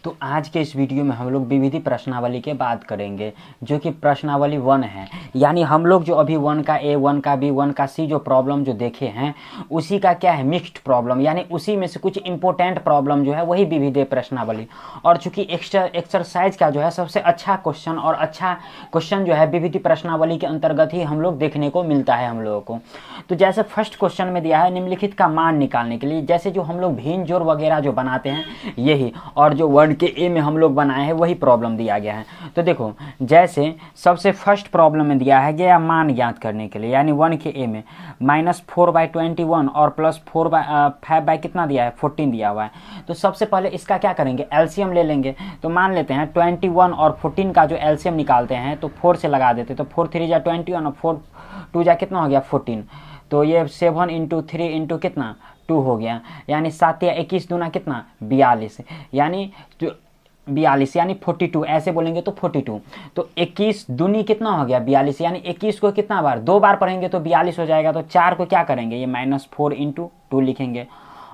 तो आज के इस वीडियो में हम लोग विविधि प्रश्नावली के बात करेंगे, जो कि प्रश्नावली 1 है। यानी हम लोग जो अभी 1 का ए, 1 का बी, 1 का सी जो प्रॉब्लम जो देखे हैं, उसी का क्या है, मिक्स्ड प्रॉब्लम। यानी उसी में से कुछ इंपॉर्टेंट प्रॉब्लम जो है वही विविधि प्रश्नावली। और चूंकि एक्सरसाइज का जो है सबसे अच्छा क्वेश्चन और अच्छा क्वेश्चन जो है विविधि प्रश्नावली के अंतर्गत ही हम लोग देखने को मिलता है हम लोगों को। तो जैसे फर्स्ट क्वेश्चन में दिया है निम्नलिखित का मान निकालने के लिए, जैसे जो हम लोग भिन्न जोड़ वगैरह जो बनाते हैं यही, और जो 1 के ए में हम लोग बनाए हैं वही प्रॉब्लम दिया गया है। तो देखो, जैसे सबसे फर्स्ट प्रॉब्लम में दिया है गया मान ज्ञात करने के लिए, यानी 1 के ए में -4/21 और +4/5 बाई कितना दिया है, 14 दिया हुआ है। तो सबसे पहले इसका क्या करेंगे, एलसीएम ले लेंगे। तो मान लेते हैं 21 और 14 का जो एलसीएम निकालते हैं तो 4 से लगा देते, तो 4 3 जा 21 और 4 2 जा कितना हो गया, 14। तो ये 7 × 3 × कितना, 2 हो गया। यानी 7 या 21 दूना कितना, 42। यानी 42 यानी 42, ऐसे बोलेंगे तो 42। तो 21 दूनी कितना हो गया, 42। यानी 21 को कितना बार, 2 बार पढ़ेंगे तो 42 हो जाएगा। तो 4 को क्या करेंगे, ये -4 × 2 लिखेंगे।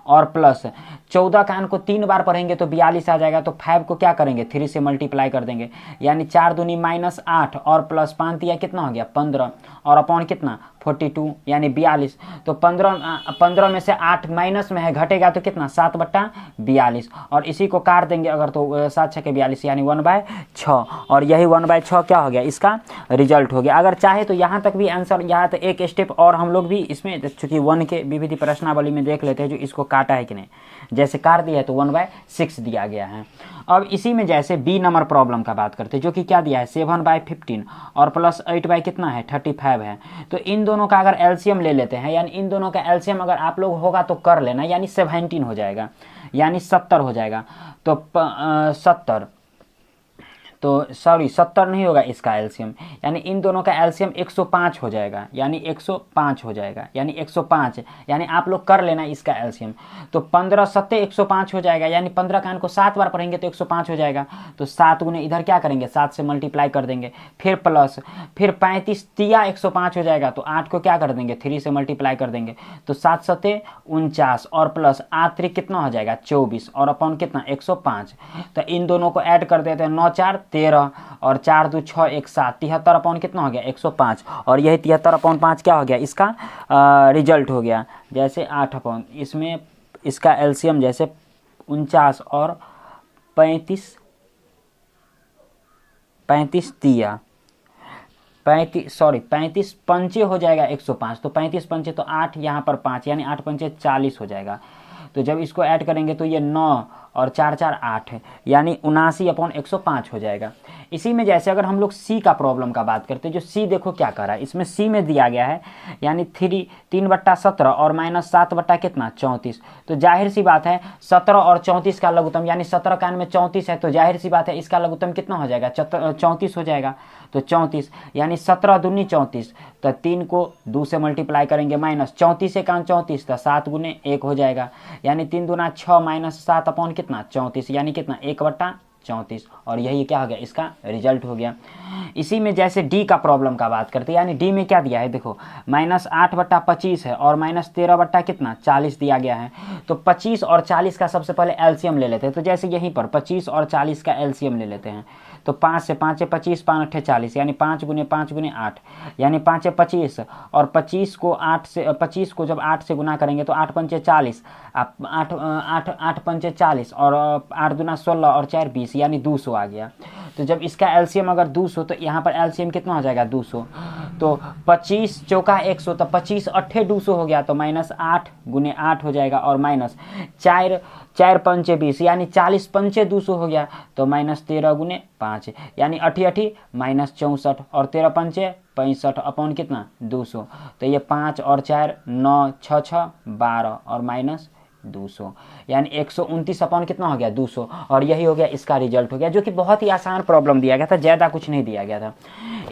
और प्लस 14 का को 3 बार पढ़ेंगे तो 42 आ जाएगा। तो 5 को क्या करेंगे, 3 से मल्टीप्लाई कर देंगे। यानी 4 दूनी -8 और प्लस 5 दिया कितना हो गया, 15 और अपॉन कितना, 42 यानी 42। तो 15 में से 8 माइनस में है, घटेगा तो कितना, 7/42। और इसी को काट देंगे अगर तो 7 6 के 42 यानी 1/6। और यही 1/6 क्या हो गया, इसका रिजल्ट हो गया। अगर चाहे तो यहाँ तक भी आंसर, यहाँ तक एक स्टेप और हम लोग भी इसमें, चूंकि 1 के विविधि प्रश्नावली में देख लेते हैं जो इसको काटा है कि नहीं। जैसे काट दिया है तो 1/6 दिया गया है। अब इसी में जैसे बी नंबर प्रॉब्लम का बात करते हैं, जो कि क्या दिया है, 7/15 और प्लस 8 बाई कितना है, 35 है। तो इन दोनों का अगर एलसीएम ले लेते हैं, यानी इन दोनों का एलसीएम अगर आप लोग होगा तो कर लेना, यानी 17 हो जाएगा, यानी 70 हो जाएगा। तो 70, तो सॉरी 70 नहीं होगा इसका एलसीएम, यानी इन दोनों का एलसीएम 105 हो जाएगा, यानी 105 हो जाएगा, यानी 105। यानी आप लोग कर लेना इसका एलसीएम। तो 15 7 105 हो जाएगा, यानी 15 का को 7 बार पढ़ेंगे तो 105 हो जाएगा। तो 7 गुने इधर क्या करेंगे, 7 से मल्टीप्लाई कर देंगे, फिर प्लस, फिर 35 तिया 105 हो जाएगा। तो 8 को क्या कर देंगे, 3 से मल्टीप्लाई कर देंगे। तो 7 7 49 और प्लस 8 3 कितना हो जाएगा, 24 और अपॉन कितना, 105। तो इन दोनों को ऐड कर देते हैं, 9 4 13 और 4 2 6 1 7, 73 अपॉन कितना हो गया, 105। और यही 73/5 क्या हो गया, इसका रिजल्ट हो गया। जैसे 8 अपॉन, इसमें इसका एलसीएम जैसे 49 और 35 तिया 35 पंचे हो जाएगा 105। तो 35 पंचे तो 8, यहाँ पर 5, यानी 8 पंचे 40 हो जाएगा। तो जब इसको ऐड करेंगे तो ये 9 और 4 4 8 है, यानी 79/105 हो जाएगा। इसी में जैसे अगर हम लोग सी का प्रॉब्लम का बात करते हैं, जो सी देखो क्या कर रहा है, इसमें सी में दिया गया है यानी 3/17 और -7 बट्टा कितना, 34। तो जाहिर सी बात है 17 और 34 का लघुत्तम, यानी 17 का में 34 है, तो जाहिर सी बात है इसका लघुत्तम कितना हो जाएगा, 34 हो जाएगा। तो 34 यानी 17 दूनी 34, तो 3 को 2 से मल्टीप्लाई करेंगे, माइनस 34 से 34, तो 7 गुने 1 हो जाएगा। यानी 3 दूना 6 -7 अपॉन कितना, 34, यानी कितना, 1/34। और यही क्या हो गया, इसका रिजल्ट हो गया। इसी में जैसे डी का प्रॉब्लम का बात करते हैं, यानी डी में क्या दिया है, देखो -8/25 है और -13 कितना, 40 दिया गया है। तो 25 और 40 का सबसे पहले एलसीएम ले लेते हैं। तो जैसे यहीं पर 25 और 40 का एलसीएम ले लेते हैं। तो 5 से 5 25, 5 8 40, यानी 5 गुने 5 गुने 8, यानी 5 25। और 25 को जब 8 से गुना करेंगे तो 8 पंचे 40, 8 पंचे 40 और 8 दूना 16 और 4 20, यानी 200 आ गया। तो जब इसका एलसीएम अगर 200, तो यहाँ पर एलसीएम कितना हो जाएगा, 200। तो 25 चौका 100, तो 25 8 200 हो गया। तो -8 गुने 8 हो जाएगा, और माइनस 4 पंचे 20, यानी 40 पंचे 200 हो गया। तो -13 गुने 5, यानी 8 8 -64 और 13 पंचे 65 अपॉन कितना, 200। तो ये 5 और 4 9 6 6 12 और -200, यानी 129 अपॉन कितना हो गया, 200। और यही हो गया, इसका रिजल्ट हो गया, जो कि बहुत ही आसान प्रॉब्लम दिया गया था, ज़्यादा कुछ नहीं दिया गया था।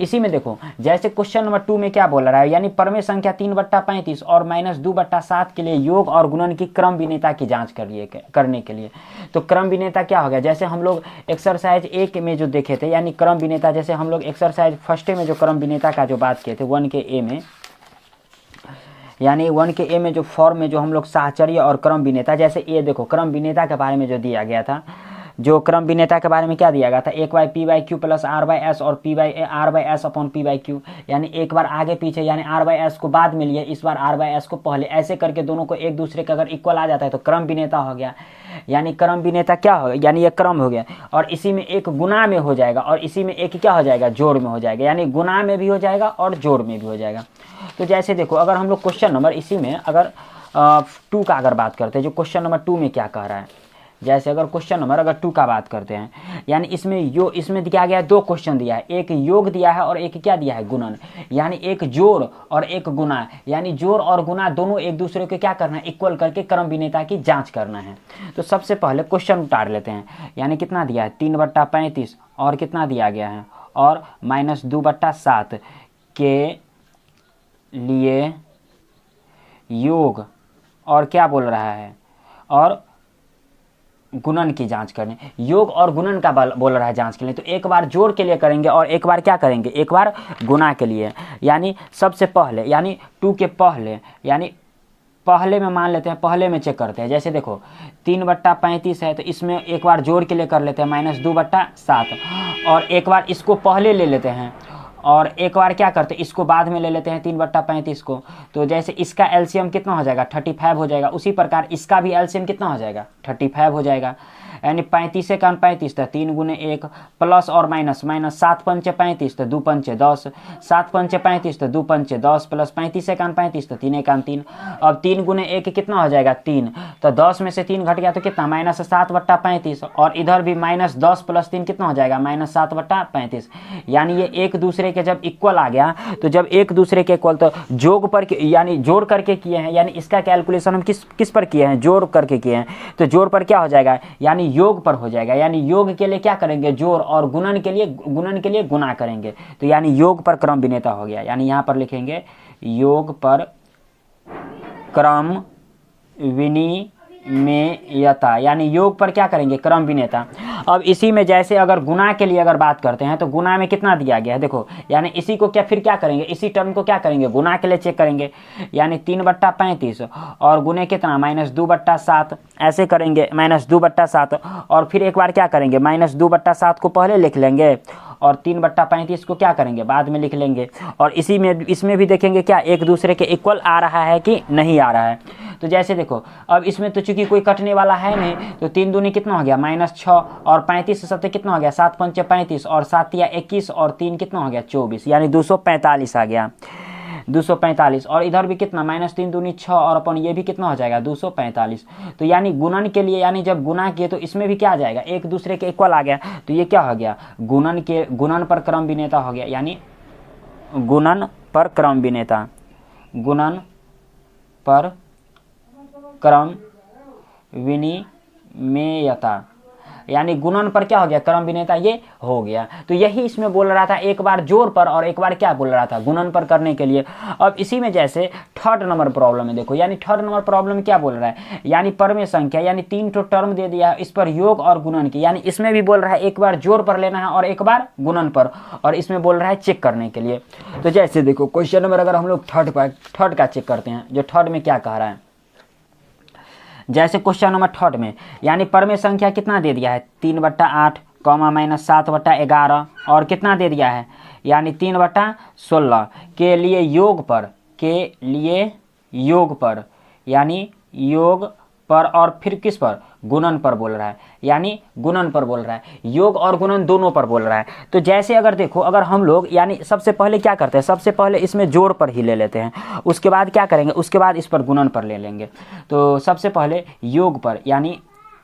इसी में देखो जैसे क्वेश्चन नंबर 2 में क्या बोल रहा है, यानी परमेय संख्या 3/35 और -2/7 के लिए योग और गुणन की क्रम विनेता की जांच करने के लिए। तो क्रम विनेता क्या हो गया, जैसे हम लोग एक्सरसाइज 1 में जो देखे थे, यानी क्रम विनेता, जैसे हम लोग एक्सरसाइज फर्स्ट में जो क्रम विनेता का जो बात किए थे 1 के ए में, यानी 1 के ए में जो फॉर्म में जो हम लोग साहचर्य और क्रम विनेता, जैसे ये देखो क्रम विनेता के बारे में जो दिया गया था, जो क्रम विनेता के बारे में क्या दिया गया था, एक by P by Q plus R by S और P by R by S upon P by Q, यानी एक बार आगे पीछे, यानी आर बाई एस को बाद में लिए, इस बार आर बाई एस को पहले, ऐसे करके दोनों को एक दूसरे का अगर इक्वल आ जाता है तो क्रम विनेता हो गया। यानी क्रम विनेता क्या होगा, यानी ये क्रम हो गया, और इसी में एक गुना में हो जाएगा और इसी में एक क्या हो जाएगा, जोड़ में हो जाएगा, यानी गुना में भी हो जाएगा और जोड़ में भी हो जाएगा। तो जैसे देखो अगर हम लोग क्वेश्चन नंबर इसी में अगर 2 का अगर बात करते हैं, जो क्वेश्चन नंबर 2 में क्या कह रहा है, जैसे अगर क्वेश्चन नंबर अगर 2 का बात करते हैं, यानी इसमें दिया गया है 2 क्वेश्चन दिया है, एक योग दिया है और एक क्या दिया है, गुणन, यानी एक जोड़ और एक गुना, यानी जोड़ और गुना दोनों एक दूसरे को क्या करना है, इक्वल करके क्रम विनेता की जांच करना है। तो सबसे पहले क्वेश्चन उतार लेते हैं, यानी कितना दिया है 3/35 और कितना दिया गया है और -2/7 के लिए योग और क्या बोल रहा है, और गुणन की जांच करने, योग और गुणन का बोल रहा है जांच के लिए। तो एक बार जोड़ के लिए करेंगे और एक बार क्या करेंगे, एक बार गुणा के लिए। यानी सबसे पहले यानी 2 के पहले, यानी पहले में मान लेते हैं, पहले में चेक करते हैं। जैसे देखो 3/35 है तो इसमें एक बार जोड़ के लिए कर लेते हैं -2/7 और एक बार इसको पहले ले लेते हैं और एक बार क्या करते हैं, इसको बाद में ले लेते हैं 3/35 को। तो जैसे इसका एलसीएम कितना हो जाएगा, 35 हो जाएगा। उसी प्रकार इसका भी एलसीएम कितना हो जाएगा, 35 हो जाएगा। यानी 35 का 35 था 3 गुने 1 प्लस और माइनस, 7 पंचे 35 तो 2 पंचे 10, 7 पंचे 35 तो 2 पंचे 10 प्लस 35 का 35 तो 3 एकान 3। अब 3 गुने 1 कितना हो जाएगा 3, तो 10 में से 3 घट गया तो कितना -7/35 और इधर भी -10 प्लस 3 कितना हो जाएगा -7/35। यानी ये एक दूसरे के जब इक्वल आ गया, तो जब एक दूसरे के इक्वल तो जोड़ पर यानी जोड़ करके किए हैं, यानी इसका कैलकुलेशन हम किस पर किए हैं, जोड़ करके किए हैं। तो जोड़ पर क्या हो जाएगा, यानी योग पर हो जाएगा। यानी योग के लिए क्या करेंगे, जोड़, और गुणन के लिए गुना करेंगे। तो यानी योग पर क्रम विनेता हो गया। यानी यहां पर लिखेंगे योग पर क्रम विनिमेयता, यानी योग पर क्या करेंगे, क्रम विनेता। अब इसी में जैसे अगर गुना के लिए अगर बात करते हैं तो गुना में कितना दिया गया है देखो, यानी इसी को फिर क्या करेंगे, इसी टर्म को क्या करेंगे, गुना के लिए चेक करेंगे। यानी 3/35 और गुने कितना -2/7, ऐसे करेंगे -2/7 और फिर एक बार क्या करेंगे, -2/7 को पहले लिख लेंगे और 3/35 को क्या करेंगे, बाद में लिख लेंगे। और इसमें भी देखेंगे क्या एक दूसरे के इक्वल आ रहा है कि नहीं आ रहा है। तो जैसे देखो अब इसमें तो चूंकि कोई कटने वाला है नहीं, तो 3 दूनी कितना हो गया -6 और 35 से 7 कितना हो गया 7 पंचे 35 और 7 या 21 और 3 कितना हो गया 24, यानी 245 आ गया 245। और इधर भी कितना -3 दूनी 6 और अपन ये भी कितना हो जाएगा 245। तो यानी गुणन के लिए, यानी जब गुना किए तो इसमें भी क्या आ जाएगा, एक दूसरे के इक्वल आ गया। तो ये क्या हो गया, गुणन पर क्रम विनेता हो गया। यानी गुणन पर क्रम विनेता, गुणन पर क्रम विनिमेयता, यानी गुणन पर क्या हो गया, क्रम विनेता ये हो गया। तो यही इसमें बोल रहा था, एक बार जोड़ पर और एक बार क्या बोल रहा था, गुणन पर करने के लिए। अब इसी में जैसे 3rd नंबर प्रॉब्लम है, देखो यानी 3rd नंबर प्रॉब्लम क्या बोल रहा है, यानी परमेय संख्या, यानी 3 तो टर्म दे दिया है, इस पर योग और गुणन की, यानी इसमें भी बोल रहा है एक बार जोड़ पर लेना है और एक बार गुणन पर, और इसमें बोल रहा है चेक करने के लिए। तो जैसे देखो क्वेश्चन नंबर अगर हम लोग 3rd का चेक करते हैं, जो 3rd में क्या कह रहा है, जैसे क्वेश्चन नंबर 3rd में, यानी परमेय संख्या कितना दे दिया है 3/8 -7/11 और कितना दे दिया है, यानी 3/16 के लिए योग पर, यानी योग पर और फिर किस पर, गुणन पर बोल रहा है। यानी गुणन पर बोल रहा है, योग और गुणन दोनों पर बोल रहा है। तो जैसे अगर देखो अगर हम लोग, यानी सबसे पहले क्या करते हैं, सबसे पहले इसमें जोड़ पर ही ले लेते हैं, उसके बाद क्या करेंगे, उसके बाद इस पर गुणन पर ले लेंगे। तो सबसे पहले योग पर, यानी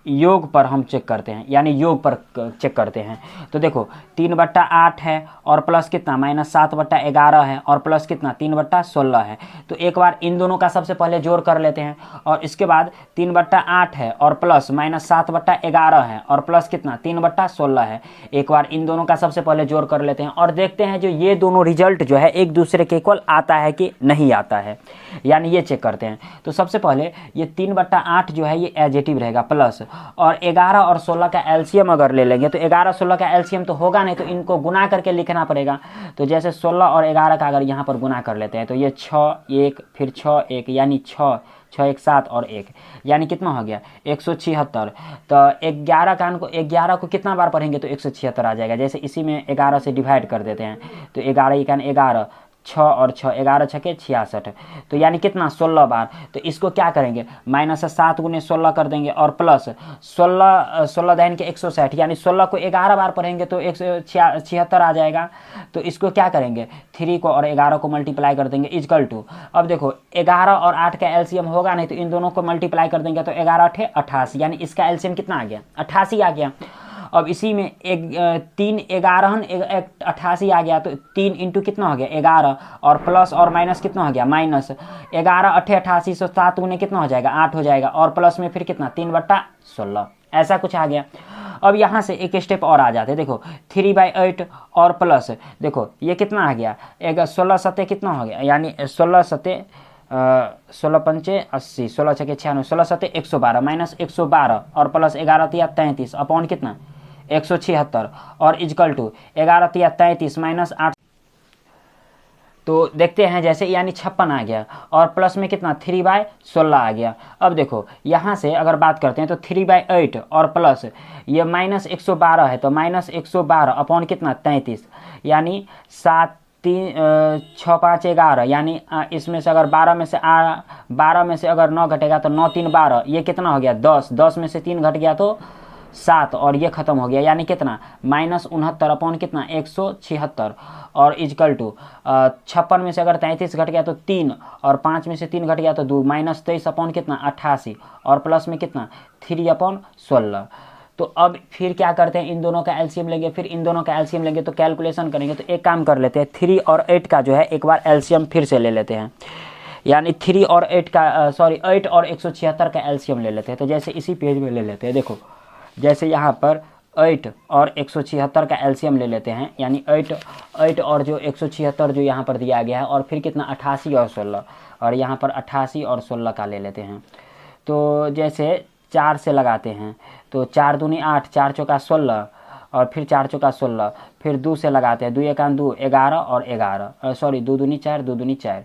योग पर हम चेक करते हैं, यानी योग पर चेक करते हैं। तो देखो 3/8 है और प्लस कितना -7/11 है और प्लस कितना 3/16 है। तो एक बार इन दोनों का सबसे पहले जोड़ कर लेते हैं और इसके बाद 3/8 है और प्लस -7/11 है और प्लस कितना 3/16 है। एक बार इन दोनों का सबसे पहले जोड़ कर लेते हैं और देखते हैं जो ये दोनों रिजल्ट जो है एक दूसरे के इक्वल आता है कि नहीं आता है, यानी ये चेक करते हैं। तो सबसे पहले ये 3/8 जो है ये एडजेटिव रहेगा प्लस, और 11 और 16 का एलसीएम अगर ले लेंगे तो 11-16 का एलसीएम तो होगा नहीं, तो इनको गुना करके लिखना पड़ेगा। तो जैसे 16 और 11 का अगर यहाँ पर गुना कर लेते हैं तो ये 6 1 फिर 6 1, यानी 6 6 1 7 और 1, यानी कितना हो गया 176। तो 11 को कितना बार पढ़ेंगे तो 176 आ जाएगा। जैसे इसी में 11 से डिवाइड कर देते हैं तो 11 1 11, 6 और 6, 11 छके 66, तो यानी कितना 16 बार। तो इसको क्या करेंगे -7 गुने 16 कर देंगे और प्लस 16 दहन के 160, यानी 16 को 11 बार पढ़ेंगे तो 176 आ जाएगा। तो इसको क्या करेंगे 3 को और 11 को मल्टीप्लाई कर देंगे इजकल टू, अब देखो 11 और 8 का एलसीएम होगा नहीं तो इन दोनों को मल्टीप्लाई कर देंगे तो 11 8 88, यानी इसका एलसीएम कितना आ गया 88 आ गया। अब इसी में 3 11 88 आ गया, तो 3 इंटू कितना हो गया 11 और प्लस और माइनस कितना हो गया -11 8 88, 7 गुने कितना हो जाएगा 8 हो जाएगा और प्लस में फिर कितना 3/16, ऐसा कुछ आ गया। अब यहाँ से एक स्टेप और आ जाते हैं, देखो 3/8 और प्लस देखो ये कितना आ गया 16 सत्ते कितना हो गया, यानी 16 सत्ते 16 पंचे 80, 16 छके 96, 16 सत्ते 112 माइनस 112 और प्लस 11 तिया 33 अपॉन कितना 176 और इजकल टू 11 तिया 33 माइनस 8। तो देखते हैं जैसे यानी 56 आ गया और प्लस में कितना 3/16 आ गया। अब देखो यहाँ से अगर बात करते हैं तो 3/8 और प्लस ये -112 है तो -112 अपॉन कितना 33, यानी 7 3 6 5 11, यानी इसमें से अगर 12 में से अगर 9 घटेगा तो 9 3 12, ये कितना हो गया 10, 10 में से 3 घट गया तो 7 और ये खत्म हो गया, यानी कितना -69 अपॉन कितना 176 और इजकल टू 56 में से अगर 33 घट गया तो 3 और 5 में से 3 घट गया तो 2, -23 अपॉन कितना 88 और प्लस में कितना 3/16। तो अब फिर क्या करते हैं इन दोनों का एलसीएम लेंगे, फिर इन दोनों का एलसीएम लेंगे तो कैलकुलेशन करेंगे। तो एक काम कर लेते हैं 3 और 8 का जो है एक बार एलसीएम फिर से ले लेते हैं, यानी 3 और 8 का 8 और 176 का एलसीएम ले लेते हैं। तो जैसे इसी पेज में ले लेते हैं, देखो जैसे यहाँ पर 8 और 176 का एलसीएम ले लेते हैं, यानी 8 और जो 176 जो यहाँ पर दिया गया है और फिर कितना 88 और 16, और यहाँ पर 88 और 16 का ले लेते हैं। तो जैसे 4 से लगाते हैं तो 4 दूनी 8, 4 चौका 16 और फिर 4 चौका 16, फिर 2 से लगाते हैं 2 1 2 11 और 11 2 दूनी 4 2 दूनी 4।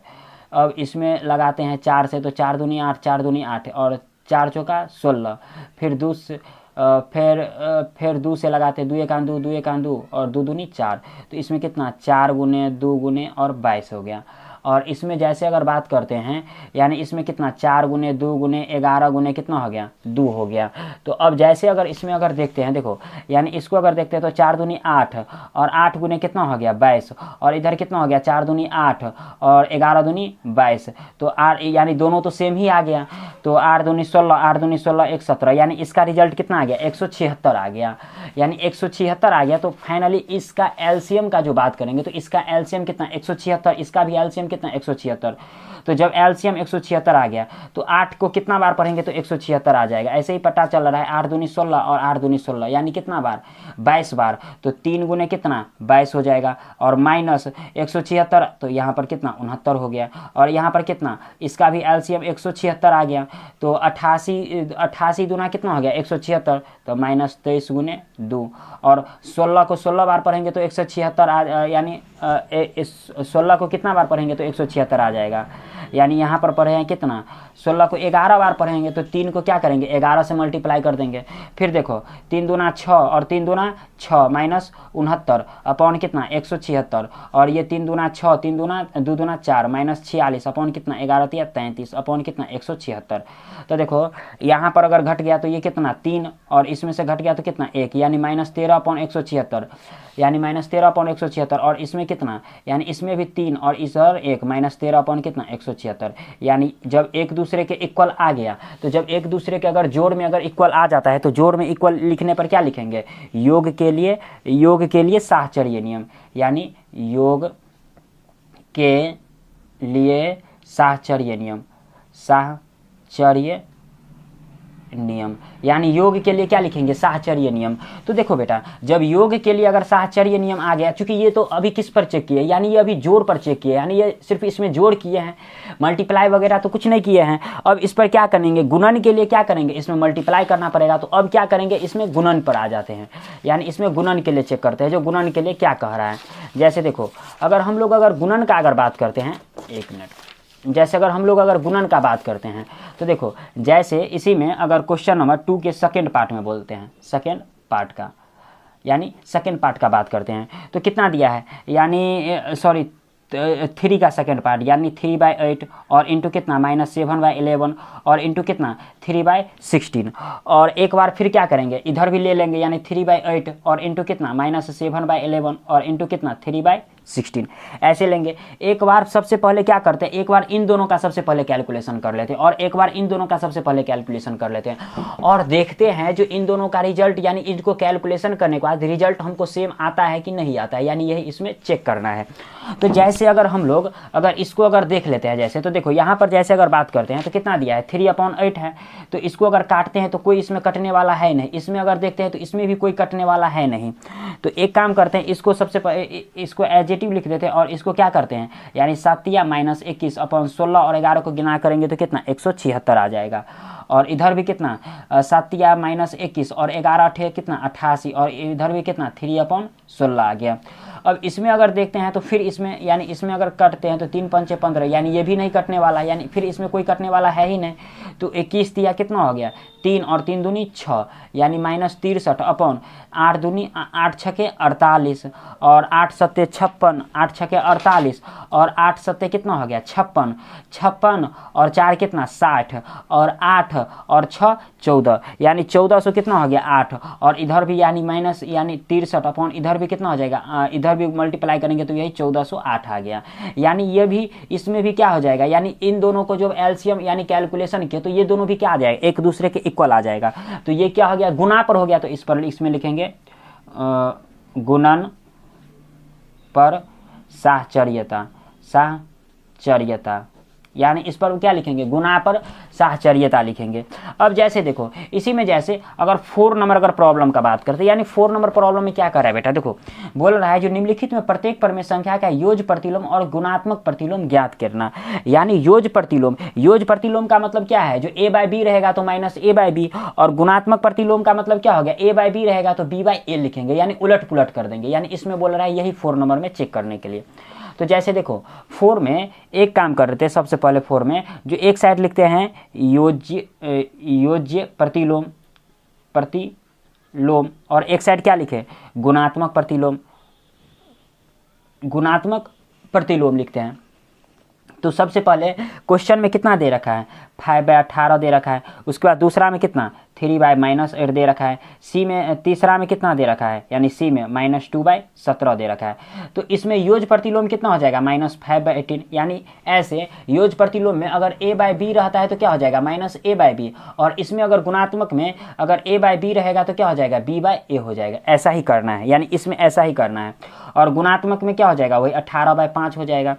अब इसमें लगाते हैं 4 से तो 4 दूनी 8 4 दूनी 8 और 4 चौका 16, फिर 2 से फिर 2 से लगाते हैं 2 1 2 2 1 2 और 2 दूनी 4, तो इसमें कितना 4 गुने 2 गुने और 22 हो गया। और इसमें जैसे अगर बात करते हैं यानी इसमें कितना 4 गुने 2 गुने 11 गुने कितना हो गया 2 हो गया। तो अब जैसे अगर इसमें अगर देखते हैं, देखो यानी इसको अगर देखते हैं तो 4 दूनी 8 और 8 गुने कितना हो गया 22 और इधर कितना हो गया 4 दूनी 8 और 11 दूनी 22, तो यानी दोनों तो सेम ही आ गया। तो 8 दूनी 16 8 दूनी 16 117, यानी इसका रिजल्ट कितना आ गया 176 आ गया, यानी 176 आ गया। तो फाइनली इसका एलसीएम का जो बात करेंगे तो इसका एलसीएम कितना 176, इसका भी एलसीएम कितना 176। तो जब एलसीएम 176 आ गया तो 8 को कितना बार पढ़ेंगे तो 176 आ जाएगा। ऐसे ही पता चल रहा है 8 दूनी 16 और 8 दूनी 16, यानी कितना बार 22 बार, तो 3 गुने कितना 22 हो जाएगा और माइनस 176, तो यहाँ पर कितना 69 हो गया। और यहाँ पर कितना इसका भी एलसीएम 176 आ गया, तो 88 दूना कितना हो गया 176, तो -23 गुने 2 और 16 को 16 बार पढ़ेंगे तो 176 यानी 16 को कितना बार पढ़ेंगे तो 176 आ जाएगा। यानी यहाँ पर पढ़े हैं कितना 16 को 11 बार पढ़ेंगे तो 3 को क्या करेंगे 11 से मल्टीप्लाई कर देंगे। फिर देखो 3 दूना 6 और 3 दूना 6 -69 अपॉन कितना 176 और ये 3 दूना 6 3 दूना 2 दूना 4 -46 अपॉन कितना 11 या 33 अपॉन कितना 176। तो देखो यहाँ पर अगर घट गया तो ये कितना 3 और इसमें से घट गया तो कितना 1, यानी -13 अपॉन 176, यानी -13 अपॉन 176 और इसमें कितना यानी इसमें भी 3 और इधर 1 -13 अपॉन कितना 176। यानी जब एक दूसरे के इक्वल आ गया तो जब एक दूसरे के अगर जोड़ में अगर इक्वल आ जाता है तो जोड़ में इक्वल लिखने पर क्या लिखेंगे योग के लिए साहचर्य नियम, यानी योग के लिए साहचर्य नियम, यानी योग के लिए क्या लिखेंगे साहचर्य नियम। तो देखो बेटा जब योग के लिए अगर साहचर्य नियम आ गया, चूंकि ये तो अभी किस पर चेक किए यानी ये अभी जोड़ पर चेक किए, यानी ये सिर्फ इसमें जोड़ किए हैं, मल्टीप्लाई वगैरह तो कुछ नहीं किए हैं। अब इस पर क्या करेंगे गुणन के लिए क्या करेंगे, इसमें मल्टीप्लाई करना पड़ेगा। तो अब क्या करेंगे इसमें गुणन पर आ जाते हैं, यानी इसमें गुणन के लिए चेक करते हैं जो गुणन के लिए क्या कह रहा है। जैसे देखो अगर हम लोग अगर गुणन का अगर बात करते हैं, एक मिनट जैसे अगर हम लोग अगर गुणन का बात करते हैं तो देखो, जैसे इसी में अगर क्वेश्चन नंबर 2 के सेकेंड पार्ट में बोलते हैं, सेकेंड पार्ट का यानी सेकेंड पार्ट का बात करते हैं तो कितना दिया है, यानी सॉरी 3 का सेकेंड पार्ट यानी 3/8 और इंटू कितना -7/11 और इंटू कितना 3/16 और एक बार फिर क्या करेंगे, इधर भी ले लेंगे यानी 3/8 और इंटू कितना -7/11 और इंटू कितना 3/16 ऐसे लेंगे। एक बार सबसे पहले क्या करते हैं, एक बार इन दोनों का सबसे पहले कैलकुलेशन कर लेते हैं और एक बार इन दोनों का सबसे पहले कैलकुलेशन कर लेते हैं और देखते हैं जो इन दोनों का रिजल्ट यानी इनको कैलकुलेशन करने के बाद रिजल्ट हमको सेम आता है कि नहीं आता है, यानी यही इसमें चेक करना है। तो जैसे अगर हम लोग अगर इसको अगर देख लेते हैं, जैसे तो देखो यहाँ पर जैसे अगर बात करते हैं तो कितना दिया है 3/8 है, तो इसको अगर काटते हैं तो कोई इसमें कटने वाला है नहीं, इसमें अगर देखते हैं तो इसमें भी कोई कटने वाला है नहीं। तो एक काम करते हैं, इसको सबसे पहले इसको एडजेटिव लिख देते हैं और इसको क्या करते हैं यानी 7 -21/16 और 11 को गिना करेंगे तो कितना 176 आ जाएगा। और इधर भी कितना 7 -21 और 11 8 कितना 88 और इधर भी कितना 3/16 आ गया। अब इसमें अगर देखते हैं तो फिर इसमें यानी इसमें अगर कटते हैं तो 3 5 15 यानी ये भी नहीं कटने वाला है, यानी फिर इसमें कोई कटने वाला है ही नहीं। तो 21 दिया कितना हो गया 3 और 3 दूनी 6 यानी -63/8 दूनी 8 छके 48 और 8 सत्ते 56 8 छके 48 और 8 सत्ते कितना हो गया 56 56 और 4 कितना 60 और 8 और 6 14 यानी 1400 कितना हो गया 8 और इधर भी यानी माइनस यानी 63 इधर भी कितना हो जाएगा, इधर भी मल्टीप्लाई करेंगे तो यही 1408 आ गया। यानी ये भी इसमें भी क्या हो जाएगा, यानी इन दोनों को जो एलसीएम यानी कैलकुलेशन किया तो ये दोनों भी क्या आ जाएगा एक दूसरे के इक्वल आ जाएगा। तो ये क्या हो गया गुना पर हो गया, तो इस पर इसमें लिखेंगे गुणन पर साहचर्यता साहचर्यता यानी इस पर क्या लिखेंगे गुना पर साहचर्यता लिखेंगे। अब जैसे देखो इसी में जैसे अगर 4 नंबर अगर प्रॉब्लम का बात करते हैं यानी 4 नंबर प्रॉब्लम में क्या कर रहा है बेटा, देखो बोल रहा है जो निम्नलिखित में प्रत्येक परमेय संख्या का योग प्रतिलोम और गुणात्मक प्रतिलोम ज्ञात करना। यानी योग प्रतिलोम का मतलब क्या है, जो a/b रहेगा तो -a/b और गुणात्मक प्रतिलोम का मतलब क्या हो गया a/b रहेगा तो b/a लिखेंगे यानी उलट पुलट कर देंगे। यानी इसमें बोल रहा है यही 4 नंबर में चेक करने के लिए। तो जैसे देखो 4 में एक काम कर रहे थे, सबसे पहले 4 में जो एक साइड लिखते हैं योज्य प्रतिलोम और एक साइड क्या लिखे गुणात्मक प्रतिलोम लिखते हैं। तो सबसे पहले क्वेश्चन में कितना दे रखा है 5/18 दे रखा है, उसके बाद दूसरा में कितना 3/-8 दे रखा है, सी में तीसरा में कितना दे रखा है यानी सी में -2/17 दे रखा है। तो इसमें योग प्रतिलोम कितना हो जाएगा -5/18 यानी ऐसे योग प्रतिलोम में अगर a/b रहता है तो क्या हो जाएगा -a/b और इसमें अगर गुणात्मक में अगर a/b रहेगा तो क्या हो जाएगा b/a हो जाएगा। ऐसा ही करना है यानी इसमें ऐसा ही करना है और गुणात्मक में क्या हो जाएगा वही 18/5 हो जाएगा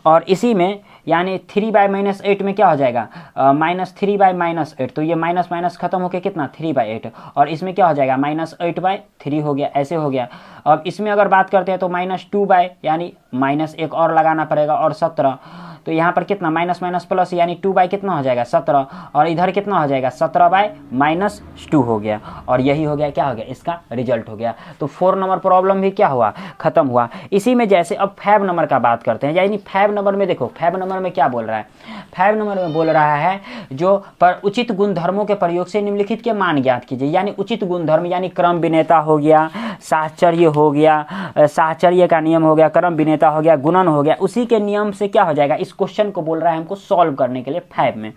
और इसी में यानी 3/-8 में क्या हो जाएगा -3/-8 तो ये माइनस माइनस खत्म होकर कितना 3/8 और इसमें क्या हो जाएगा -8/3 हो गया, ऐसे हो गया। अब इसमें अगर बात करते हैं तो -2 यानी माइनस एक और लगाना पड़ेगा और 17 तो यहाँ पर कितना माइनस माइनस प्लस यानी 2 कितना हो जाएगा 17 और इधर कितना हो जाएगा 17/-2 हो गया और यही हो गया क्या हो गया इसका रिजल्ट हो गया। तो 4 नंबर प्रॉब्लम भी क्या हुआ खत्म हुआ। इसी में जैसे अब 5 नंबर का बात करते हैं, यानी 5 नंबर में देखो 5 नंबर में क्या बोल रहा है, 5 नंबर में बोल रहा है जो पर उचित गुणधर्मों के प्रयोग से निम्नलिखित के मान ज्ञात कीजिए। यानी उचित गुणधर्म यानी क्रम विनेता हो गया, साहचर्य हो गया, साहचर्य का नियम हो गया, क्रम विनेता हो गया, गुणन हो गया, उसी के नियम से क्या हो जाएगा इस क्वेश्चन को बोल रहा है हमको सॉल्व करने के लिए 5 में।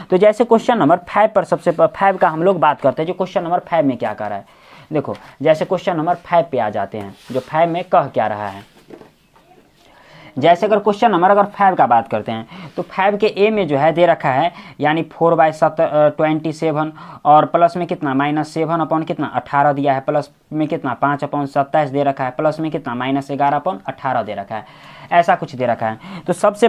तो जैसे क्वेश्चन नंबर 5 पर सबसे 5 का हम लोग बात करते हैं, जो क्वेश्चन नंबर 5 में क्या कर रहा है देखो। जैसे क्वेश्चन नंबर 5 पे आ जाते हैं, जो 5 में कह क्या रहा है। जैसे अगर क्वेश्चन नंबर अगर 5 का बात करते हैं तो 5 के ए में जो है दे रखा है यानी 4/27 और प्लस में कितना -7 कितना 18 दिया है, प्लस में कितना 5/27 दे रखा है, प्लस में कितना -11/18 दे रखा है, ऐसा कुछ दे रखा है। तो सबसे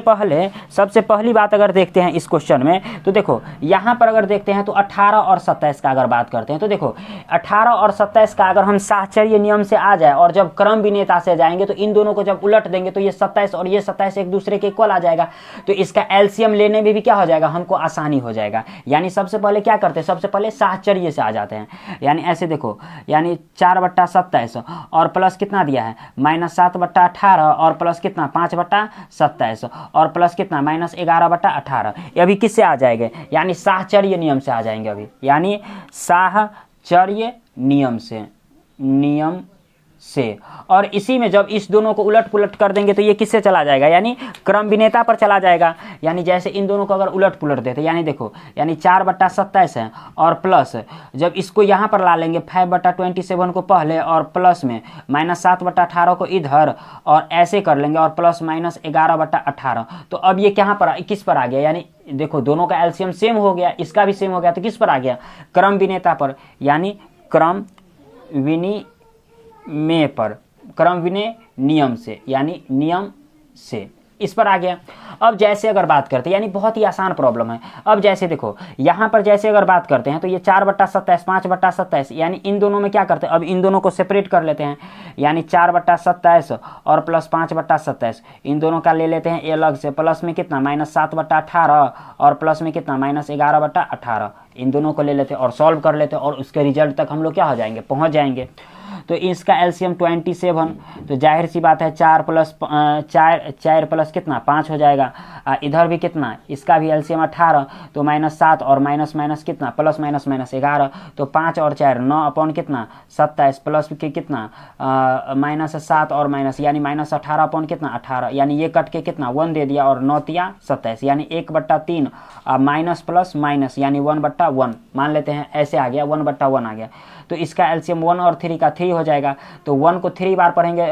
पहली बात अगर देखते हैं इस क्वेश्चन में तो देखो यहाँ पर अगर देखते हैं तो 18 और 27 का अगर बात करते हैं तो देखो 18 और 27 का अगर हम साहचर्य नियम से आ जाए और जब क्रम विनेता से जाएंगे तो इन दोनों को जब उलट देंगे तो ये 27 27 और ये 27 एक दूसरे के इक्वल आ जाएगा, तो इसका एलसीएम लेने में भी क्या हो जाएगा, हमको आसानी हो जाएगा। यानी सबसे पहले क्या करते हैं, सबसे पहले साहचर्य से आ जाते हैं। यानी ऐसे देखो, यानी 4/27 और प्लस कितना दिया है -7/18 और प्लस कितना 5/27 और प्लस कितना -11/18, ये अभी किससे आ जाएंगे, यानी साहचर्य नियम से आ जाएंगे अभी, यानी साहचर्य नियम से। और इसी में जब इस दोनों को उलट पुलट कर देंगे तो ये किससे चला जाएगा, यानी क्रम विनेता पर चला जाएगा। यानी जैसे इन दोनों को अगर उलट पुलट देते, यानी देखो, यानी 4/27 है और प्लस जब इसको यहाँ पर ला लेंगे 5/27 को पहले और प्लस में -7/18 को इधर और ऐसे कर लेंगे और प्लस -11/18, तो अब ये कहाँ पर किस पर आ गया, यानी देखो दोनों का एलसीएम सेम हो गया, इसका भी सेम हो गया, तो किस पर आ गया, क्रम विनेता पर, यानी क्रम विनिमय पर, क्रम विनय नियम से, यानी नियम से इस पर आ गया। अब जैसे अगर बात करते हैं, यानी बहुत ही आसान प्रॉब्लम है। अब जैसे देखो यहाँ पर जैसे अगर बात करते हैं तो ये 4/27 5/27, यानी इन दोनों में क्या करते हैं, अब इन दोनों को सेपरेट कर लेते हैं, यानी 4/27 और प्लस 5/27 इन दोनों का ले लेते हैं ए अलग से, प्लस में कितना -7/18 और प्लस में कितना -11/18, इन दोनों को ले लेते हैं और सॉल्व कर लेते हैं और उसके रिजल्ट तक हम लोग क्या हो जाएंगे, पहुँच जाएंगे। तो इसका एलसीएम 27, तो जाहिर सी बात है 4 प्लस कितना 5 हो जाएगा। इधर भी कितना, इसका भी एलसीएम 18, तो -7 और माइनस कितना प्लस -11, तो 5 और 4 9 अपॉन कितना 27 प्लस के कितना -7 और माइनस, यानी -18 अपॉन कितना 18, यानी ये कट के कितना 1 दे दिया और 9 तिया 27, यानी 1/3 माइनस प्लस माइनस, यानी 1/1 मान लेते हैं, ऐसे आ गया 1/1 आ गया। तो इसका एलसीएम 1 और 3 का 3 हो जाएगा, तो 1 को 3 बार पढ़ेंगे,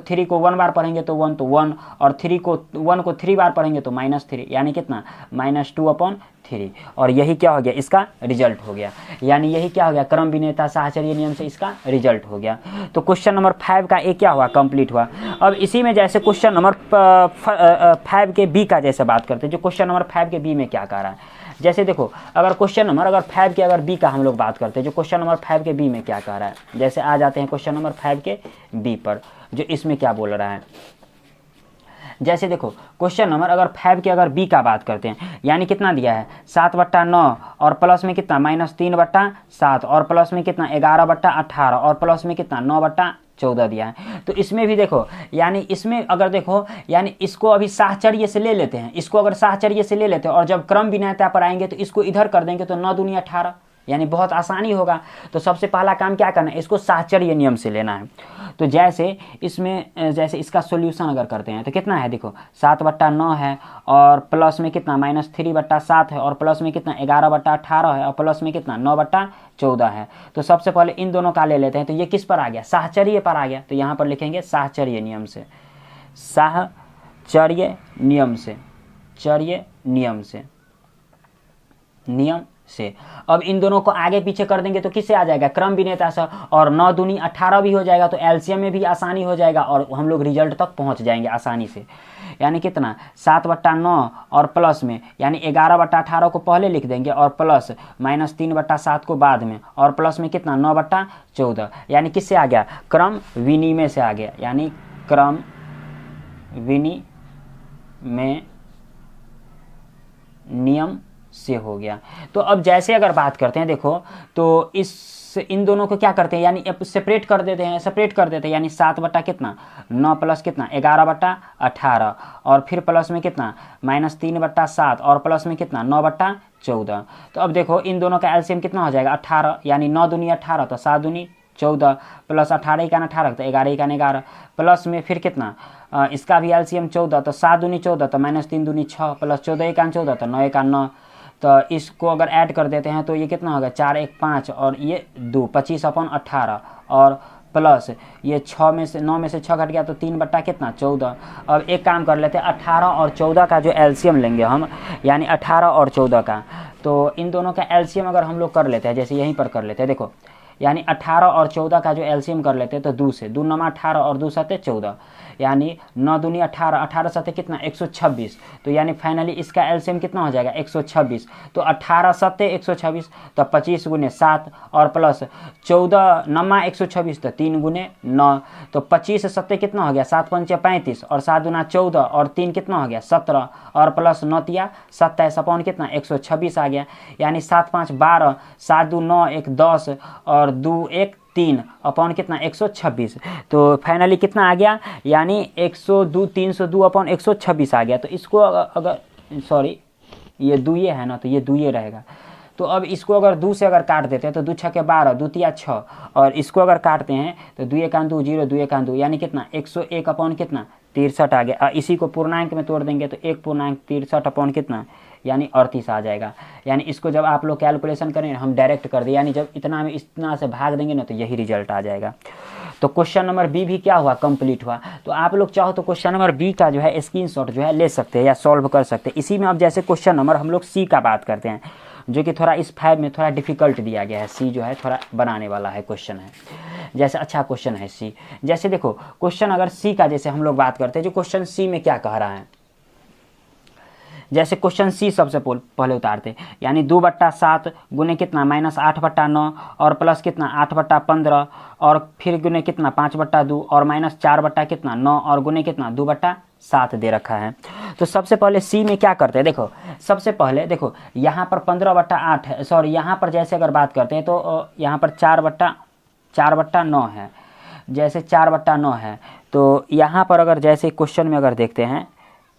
3 को 1 बार पढ़ेंगे तो 1 और 1 को 3 बार पढ़ेंगे तो -3, यानी कितना -2/3, और यही क्या हो गया, इसका रिजल्ट हो गया। यानी यही क्या हो गया, क्रम विनेता साहचर्य नियम से इसका रिजल्ट हो गया। तो क्वेश्चन नंबर 5 का ए क्या हुआ, कंप्लीट हुआ। अब इसी में जैसे क्वेश्चन नंबर 5 के बी का जैसे बात करते हैं, जो क्वेश्चन नंबर 5 के बी में क्या कह रहा है, जैसे देखो अगर क्वेश्चन नंबर 5 के अगर बी का हम लोग बात करते हैं, जो क्वेश्चन नंबर 5 के बी में क्या कह रहा है, जैसे आ जाते हैं क्वेश्चन नंबर 5 के बी पर, जो इसमें क्या बोल रहा है। जैसे देखो क्वेश्चन नंबर अगर 5 के अगर बी का बात करते हैं, यानी कितना दिया है 7/9 और प्लस में कितना -3/7 और प्लस में कितना 11/18 और प्लस में कितना 9/14 दिया है। तो इसमें भी देखो, यानी इसमें अगर देखो, यानी इसको अभी साहचर्य से ले लेते हैं, इसको अगर साहचर्य से ले लेते हैं और जब क्रम विनेता पर आएंगे तो इसको इधर कर देंगे तो 9 दूनी 18, यानी बहुत आसानी होगा। तो सबसे पहला काम क्या करना है, इसको साहचर्य नियम से लेना है। तो जैसे इसमें जैसे इसका सॉल्यूशन अगर करते हैं तो कितना है, देखो 7/9 है और प्लस में कितना -3/7 है और प्लस में कितना 11/18 है और प्लस में कितना 9/14 है। तो सबसे पहले इन दोनों का ले लेते हैं, तो ये किस पर आ गया, साहचर्य पर आ गया। तो यहाँ पर लिखेंगे साहचर्य नियम से, साहचर्य नियम से, चर्य नियम से, नियम से। अब इन दोनों को आगे पीछे कर देंगे तो किससे आ जाएगा, क्रम विनेता से, और 9 दूनी 18 भी हो जाएगा, तो एलसीएम में भी आसानी हो जाएगा और हम लोग रिजल्ट तक पहुंच जाएंगे आसानी से। यानी कितना 7/9 और प्लस में, यानी 11/18 को पहले लिख देंगे और प्लस -3/7 को बाद में और प्लस में कितना 9/14, यानी किससे आ गया, क्रम विनिमय से आ गया, यानी क्रम विनिमय नियम से हो गया। तो अब जैसे अगर बात करते हैं, देखो तो इन दोनों को क्या करते हैं, यानी सेपरेट कर देते हैं, यानी 7 कितना 9 प्लस कितना 11/18 और फिर प्लस में कितना -3/7 और प्लस में कितना 9/14। तो अब देखो इन दोनों का एलसीएम कितना हो जाएगा 18, यानी 9 दूनी 18 तो 7 दूनी 14 प्लस 18 × 18 तो 11 × 11 प्लस में फिर कितना इसका भी एलसीएम 14, तो 7 दूनी 14 तो -3 दूनी 6 प्लस 14 × 14 तो 9 × 9। तो इसको अगर ऐड कर देते हैं तो ये कितना होगा 4 × 1 = 5 और ये 2 25/18 और प्लस ये 9 में से 6 घट गया तो 3 कितना 14। अब एक काम कर लेते हैं 18 और 14 का जो एलसीएम लेंगे हम, यानी 18 और 14 का, तो इन दोनों का एलसीएम अगर हम लोग कर लेते हैं, जैसे यहीं पर कर लेते हैं, देखो यानी 18 और 14 का जो एलसीएम कर लेते हैं तो 2 से 2 नमा 18 और 2 सते 14, यानी 9 दूनी 18, 18 सते कितना 126। तो यानी फाइनली इसका एलसीएम कितना हो जाएगा 126। तो 18 सते 126, तो 25 गुने 7 और प्लस 14 नमा 126, तो 3 गुने 9, तो 25 सत्ते कितना हो गया 7 पंचे 35 और 7 दूना 14 और 3 कितना हो गया 17 और प्लस 9 तिया 27 अपॉन कितना 126 आ गया। यानी 7 5 12, 7 2 9 1 10 और 2 1 3 अपॉन कितना 126। तो फाइनली कितना आ गया, यानी 102 302 अपॉन 126 आ गया। तो इसको अगर सॉरी ये दुए है ना, तो ये दुए रहेगा। तो अब इसको अगर 2 से अगर काट देते हैं तो 2 6 के 12, 2 तिया 6 और इसको अगर काटते हैं तो 2 1 2 0 2 1 2 यानी कितना 101 अपॉन कितना 63 आ गया। इसी को पूर्णांक में तोड़ देंगे तो 1.63 अपॉन कितना यानी 38 आ जाएगा। यानी इसको जब आप लोग कैलकुलेशन करें, हम डायरेक्ट कर दें, यानी जब इतना में इतना से भाग देंगे ना तो यही रिजल्ट आ जाएगा। तो क्वेश्चन नंबर बी भी क्या हुआ कंप्लीट हुआ। तो आप लोग चाहो तो क्वेश्चन नंबर बी का जो है स्क्रीनशॉट जो है ले सकते हैं या सॉल्व कर सकते हैं। इसी में अब जैसे क्वेश्चन नंबर हम लोग सी का बात करते हैं, जो कि थोड़ा इस 5 में थोड़ा डिफिकल्ट दिया गया है। सी जो है थोड़ा बनाने वाला है क्वेश्चन है, जैसे अच्छा क्वेश्चन है सी। जैसे देखो क्वेश्चन अगर सी का जैसे हम लोग बात करते हैं, जो क्वेश्चन सी में क्या कह रहा है, जैसे क्वेश्चन सी सबसे पहले उतारते, यानी 2/7 गुने कितना -8/9 और प्लस कितना 8/15 और फिर गुने कितना 5/2 और -4 बट्टा कितना 9 और गुने कितना 2/7 दे रखा है। तो सबसे पहले सी में क्या करते हैं, देखो सबसे पहले देखो यहाँ पर 15/8 है, सॉरी यहाँ पर जैसे अगर बात करते हैं तो यहाँ पर 4/9 है, जैसे 4/9 है। तो यहाँ पर अगर जैसे क्वेश्चन में अगर देखते हैं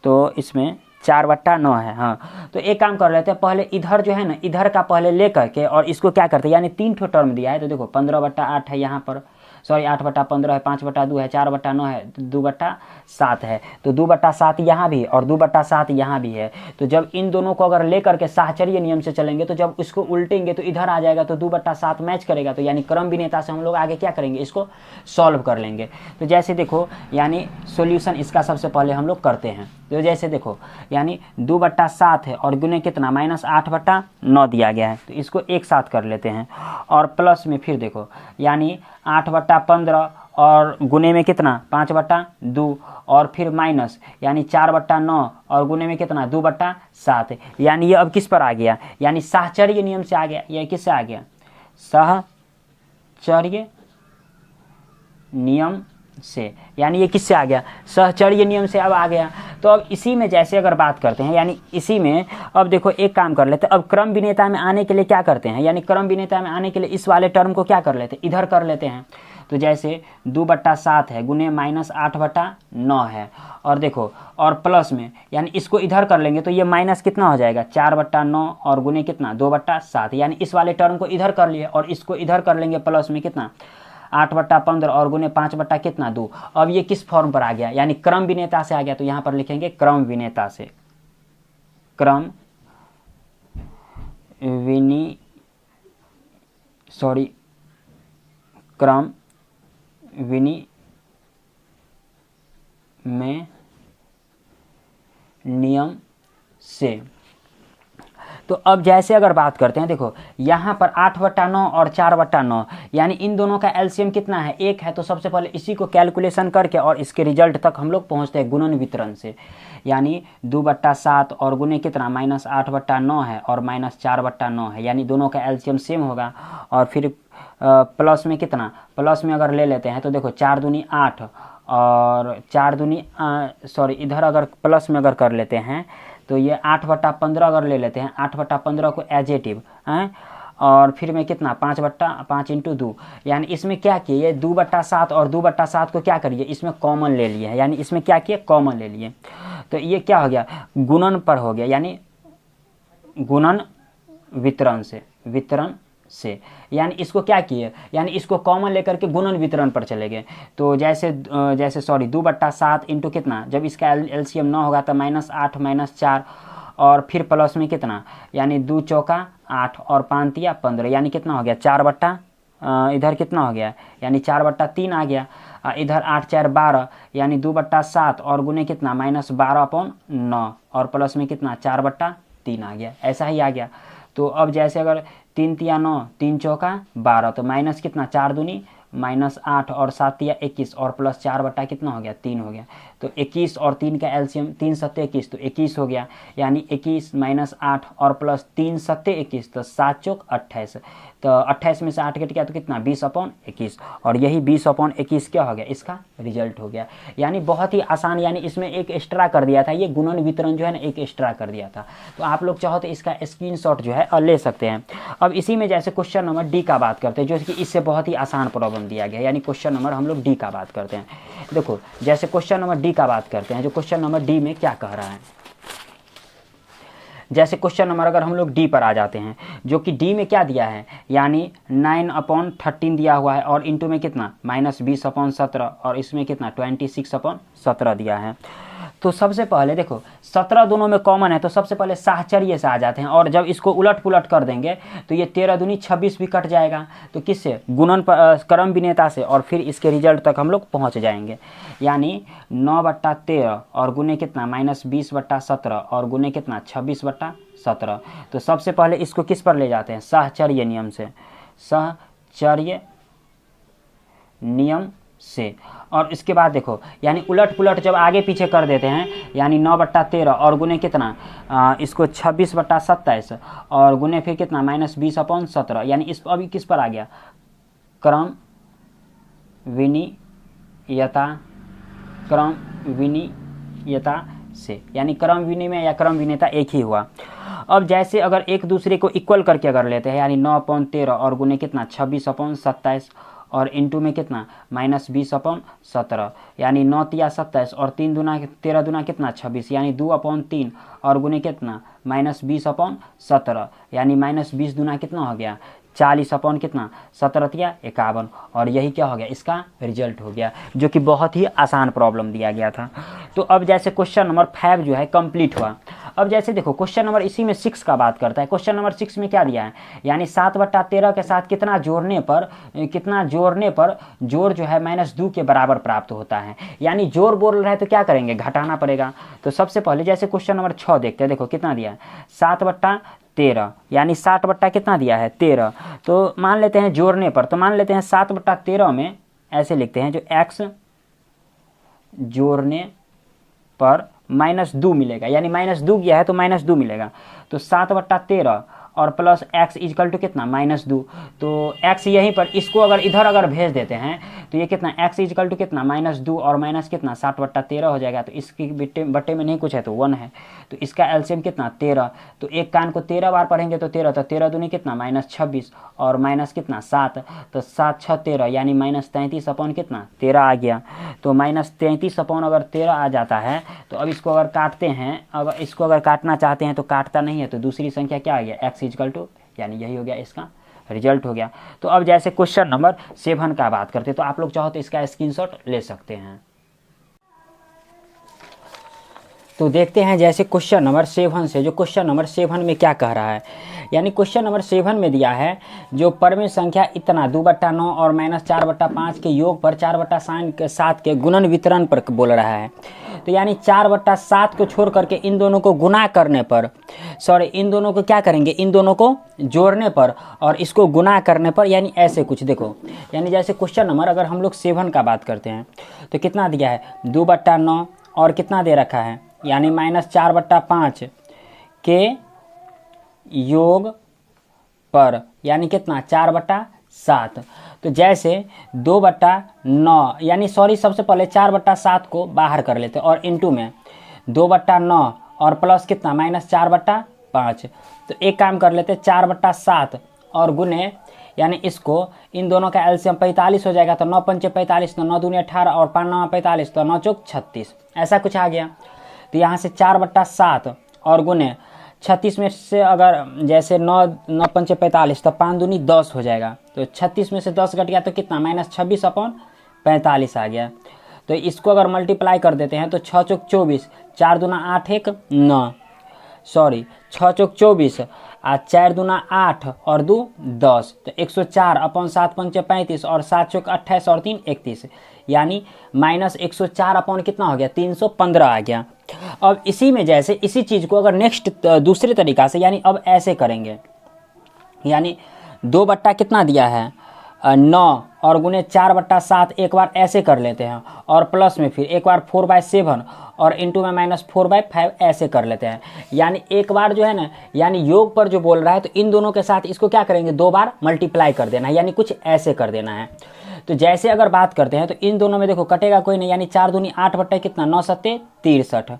तो इसमें 4/9 है। हाँ, तो एक काम कर लेते हैं, पहले इधर जो है ना इधर का पहले ले करके और इसको क्या करते हैं, यानी 3 ठो टर्म दिया है। तो देखो 15/8 है यहाँ पर, सॉरी 8/15 है, 5/2 है, 4/9 है, 2/7 है। तो 2/7 यहाँ भी और 2/7 यहाँ भी है। तो जब इन दोनों को अगर ले करके साहचर्य नियम से चलेंगे तो जब इसको उल्टेंगे तो इधर आ जाएगा, तो 2/7 मैच करेगा। तो यानी क्रम विनेता से हम लोग आगे क्या करेंगे, इसको सॉल्व कर लेंगे। तो जैसे देखो यानी सॉल्यूशन इसका सबसे पहले हम लोग करते हैं। तो जैसे देखो यानी 2/7 है और गुने कितना -8/9 दिया गया है। तो इसको एक साथ कर लेते हैं और प्लस में फिर देखो यानी 8/15 और गुने में कितना 5/2 और फिर माइनस यानी 4/9 और गुने में कितना 2/7। यानी ये अब किस पर आ गया, यानी साहचर्य नियम से आ गया। ये किससे आ गया, साहचर्य नियम से, यानी ये किससे आ गया, सहचर्य नियम से अब आ गया। तो अब इसी में जैसे अगर बात करते हैं, यानी इसी में अब देखो एक काम कर लेते हैं, अब क्रम विनेता में आने के लिए क्या करते हैं, यानी क्रम विनेता में आने के लिए इस वाले टर्म को क्या कर लेते हैं, इधर कर लेते हैं। तो जैसे 2/7 है गुने -8/9 है और देखो और प्लस में यानी इसको इधर कर लेंगे तो ये माइनस कितना हो जाएगा 4/9 और गुने कितना 2/7, यानी इस वाले टर्म को इधर कर लिए और इसको इधर कर लेंगे प्लस में कितना 8/15 और गुने 5 कितना 2। अब ये किस फॉर्म पर आ गया, यानी क्रम विनेता से आ गया। तो यहाँ पर लिखेंगे क्रम विनेता से, क्रम में नियम से। तो अब जैसे अगर बात करते हैं, देखो यहाँ पर 8/9 और 4/9 यानी इन दोनों का एलसीएम कितना है 1 है। तो सबसे पहले इसी को कैलकुलेशन करके और इसके रिजल्ट तक हम लोग पहुँचते हैं गुणन वितरण से, यानी 2/7 और गुने कितना -8/9 है और -4/9 है, यानी दोनों का एलसीएम सेम होगा। और फिर प्लस में कितना, प्लस में अगर ले लेते हैं तो देखो 4 दूनी 8 और 4 दूनी सॉरी इधर अगर प्लस में अगर कर लेते हैं तो ये 8/15 अगर ले लेते हैं, 8/15 को एजेटिव हैं और फिर में कितना 5/5 × 2, यानी इसमें क्या किए ये 2/7 और 2/7 को क्या करिए इसमें कॉमन ले लिए हैं, यानी इसमें क्या किए कॉमन ले लिए। तो ये क्या हो गया गुणन पर हो गया, यानी गुणन वितरण से, यानी इसको क्या किए, यानी इसको कॉमन लेकर के गुणन वितरण पर चले गए। तो जैसे सॉरी 2/7 इंटू कितना, जब इसका एलसीएम 9 होगा तो -8 -4 और फिर प्लस में कितना, यानी 2 चौका 8 और 5 तिया 15, यानी कितना हो गया 4 इधर कितना हो गया, यानी 4/3 आ गया। इधर 8 4 12 यानी 2/7 और गुने कितना -12/9 और प्लस में कितना 4/3 आ गया, ऐसा ही आ गया। तो अब जैसे अगर 3 तिया 9, 3 चौका 12, तो माइनस कितना 4 दूनी -8 और 7 तिया 21 और प्लस 4 बटा कितना हो गया 3 हो गया। तो 21 और 3 का एलसीएम 3 सत्ते 21, तो 21 हो गया। यानी 21 -8 और प्लस 3 सत्ते 21, तो 7 चौक 28। तो 28 में से 8 कट गया तो कितना 20/21, और यही 20/21 क्या हो गया, इसका रिजल्ट हो गया। यानी बहुत ही आसान, यानी इसमें एक एक्स्ट्रा कर दिया था, ये गुणन वितरण जो है ना एक एक्स्ट्रा कर दिया था। तो आप लोग चाहो तो इसका स्क्रीनशॉट जो है ले सकते हैं। अब इसी में जैसे क्वेश्चन नंबर डी का बात करते हैं, जो कि इससे बहुत ही आसान प्रॉब्लम दिया गया है। यानी क्वेश्चन नंबर हम लोग डी का बात करते हैं। देखो जैसे क्वेश्चन नंबर डी का बात करते हैं, जो क्वेश्चन नंबर डी में क्या कह रहा है। जैसे क्वेश्चन नंबर अगर हम लोग डी पर आ जाते हैं, जो कि डी में क्या दिया है, यानी 9/13 दिया हुआ है, और इंटू में कितना -20/17, और इसमें कितना 26/17 दिया है। तो सबसे पहले देखो 17 दोनों में कॉमन है, तो सबसे पहले साहचर्य से आ जाते हैं, और जब इसको उलट पुलट कर देंगे तो ये 13 दूनी 26 भी कट जाएगा। तो किससे, गुणन क्रम विनेता से, और फिर इसके रिजल्ट तक हम लोग पहुंच जाएंगे। यानी 9/13 और गुने कितना -20/17 और गुने कितना 26/17। तो सबसे पहले इसको किस पर ले जाते हैं, साहचर्य नियम से, साहचर्य नियम से। और इसके बाद देखो यानी उलट पुलट जब आगे पीछे कर देते हैं, यानी 9/13 और गुने कितना इसको 26/27 और गुने फिर कितना -20/17, यानी इस अभी किस पर आ गया, क्रम विनियता, क्रम विनियता से, यानी क्रम विनिमय या क्रम विनेता एक ही हुआ। अब जैसे अगर एक दूसरे को इक्वल करके अगर लेते हैं, यानी 9/13 और गुने कितना 26/27 और इंटू में कितना -20/17, यानी 9 तिया 27 और 3 दूना 13 दूना कितना 26, यानी 2/3 और गुने कितना -20/17, यानी -20 दूना कितना हो गया 40 कितना 17 तिया 51, और यही क्या हो गया, इसका रिजल्ट हो गया, जो कि बहुत ही आसान प्रॉब्लम दिया गया था। तो अब जैसे क्वेश्चन नंबर 5 जो है कंप्लीट हुआ। अब जैसे देखो क्वेश्चन नंबर इसी में 6 का बात करता है। क्वेश्चन नंबर 6 में क्या दिया है, यानी 7/13 के साथ कितना जोड़ने पर जोड़ जो है -2 के बराबर प्राप्त होता है। यानी जोड़ बोल रहा है तो क्या करेंगे, घटाना पड़ेगा। तो सबसे पहले जैसे क्वेश्चन नंबर 6 देखते हैं, देखो कितना दिया है 7/13, यानी 60 बट्टा कितना दिया है 13। तो मान लेते हैं जोड़ने पर, तो मान लेते हैं 7/13 में ऐसे लिखते हैं, जो x जोड़ने पर -2 मिलेगा, यानी -2 गया है तो -2 मिलेगा। तो 7/13 और प्लस x इजकल टू कितना -2, तो x यहीं पर, इसको अगर इधर अगर भेज देते हैं तो ये कितना x इजकल टू कितना -2 और माइनस कितना 7/13 हो जाएगा। तो इसकी बट्टे में नहीं कुछ है तो 1 है, तो इसका एलसीएम कितना 13। तो एक कान को 13 बार पढ़ेंगे तो 13, तो 13 दूनी कितना -26 और माइनस कितना 7, तो 7 6 13, यानी -33 कितना 13 आ गया। तो -33 अगर 13 आ जाता है, तो अब इसको अगर काटते हैं, अब इसको अगर काटना चाहते हैं तो काटता नहीं है, तो दूसरी संख्या क्या आ गया x इजकल टू, यानी यही हो गया, इसका रिजल्ट हो गया। तो अब जैसे क्वेश्चन नंबर 7 का बात करते हैं, तो आप लोग चाहो तो इसका स्क्रीनशॉट ले सकते हैं। तो देखते हैं जैसे क्वेश्चन नंबर 7 से, जो क्वेश्चन नंबर 7 में क्या कह रहा है। यानी क्वेश्चन नंबर 7 में दिया है, जो परमेय संख्या इतना 2/9 और -4/5 के योग पर 4/7 के गुणन वितरण पर बोल रहा है। तो यानी 4/7 को छोड़ करके इन दोनों को गुना करने पर, इन दोनों को क्या करेंगे, इन दोनों को जोड़ने पर और इसको गुना करने पर, यानी ऐसे कुछ देखो। यानी जैसे क्वेश्चन नंबर अगर हम लोग 7 का बात करते हैं, तो कितना दिया है 2/9 और कितना दे रखा है, यानी -4/5 के योग पर, यानी कितना 4/7। तो जैसे 2/9, यानी सबसे पहले 4/7 को बाहर कर लेते और इनटू में 2/9 और प्लस कितना -4/5। तो एक काम कर लेते 4/7 और गुने, यानी इसको इन दोनों का एलसीएम 45 हो जाएगा। तो 9 पंचे 45, तो 9 दूनी 18 और 5 9 45, तो 9 चौक 36, ऐसा कुछ आ गया। तो यहाँ से 4/7 और गुने 36 में से अगर जैसे 9 पंचे 45, तो 5 दूनी 10 हो जाएगा। तो 36 में से 10 घट गया तो कितना -26/45 आ गया। तो इसको अगर मल्टीप्लाई कर देते हैं तो 6 चौक 24, 4 दूना 8 1 9, 6 चौक 24 और 4 दूना 8 और 2 10, तो 104/7 पंचे 35 और 7 चौक 28 और 3 31, यानी -104 कितना हो गया 315 आ गया। अब इसी में जैसे इसी चीज़ को अगर नेक्स्ट दूसरे तरीका से, यानी अब ऐसे करेंगे, यानी 2 बट्टा कितना दिया है 9 और गुने 4/7 एक बार ऐसे कर लेते हैं और प्लस में फिर एक बार 4/7 और इंटू में -4/5 ऐसे कर लेते हैं। यानी एक बार जो है ना, यानी योग पर जो बोल रहा है तो इन दोनों के साथ इसको क्या करेंगे 2 बार मल्टीप्लाई कर देना है, यानी कुछ ऐसे कर देना है। तो जैसे अगर बात करते हैं तो इन दोनों में देखो कटेगा कोई नहीं, यानी 4 दूनी 8 बट्टे कितना 9 सत्ते 63